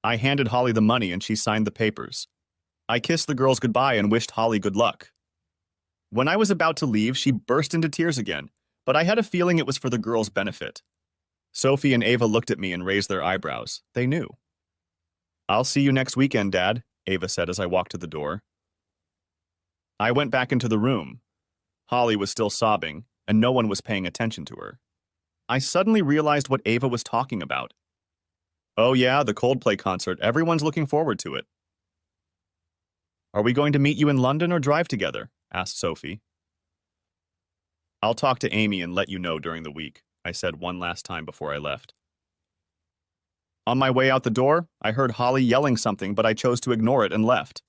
I handed Holly the money and she signed the papers. I kissed the girls goodbye and wished Holly good luck. When I was about to leave, she burst into tears again, but I had a feeling it was for the girls' benefit. Sophie and Ava looked at me and raised their eyebrows. They knew. I'll see you next weekend, Dad, Ava said as I walked to the door. I went back into the room. Holly was still sobbing, and no one was paying attention to her. I suddenly realized what Ava was talking about. Oh yeah, the Coldplay concert. Everyone's looking forward to it. Are we going to meet you in London or drive together? Asked Sophie. I'll talk to Amy and let you know during the week, I said one last time before I left. On my way out the door, I heard Holly yelling something, but I chose to ignore it and left.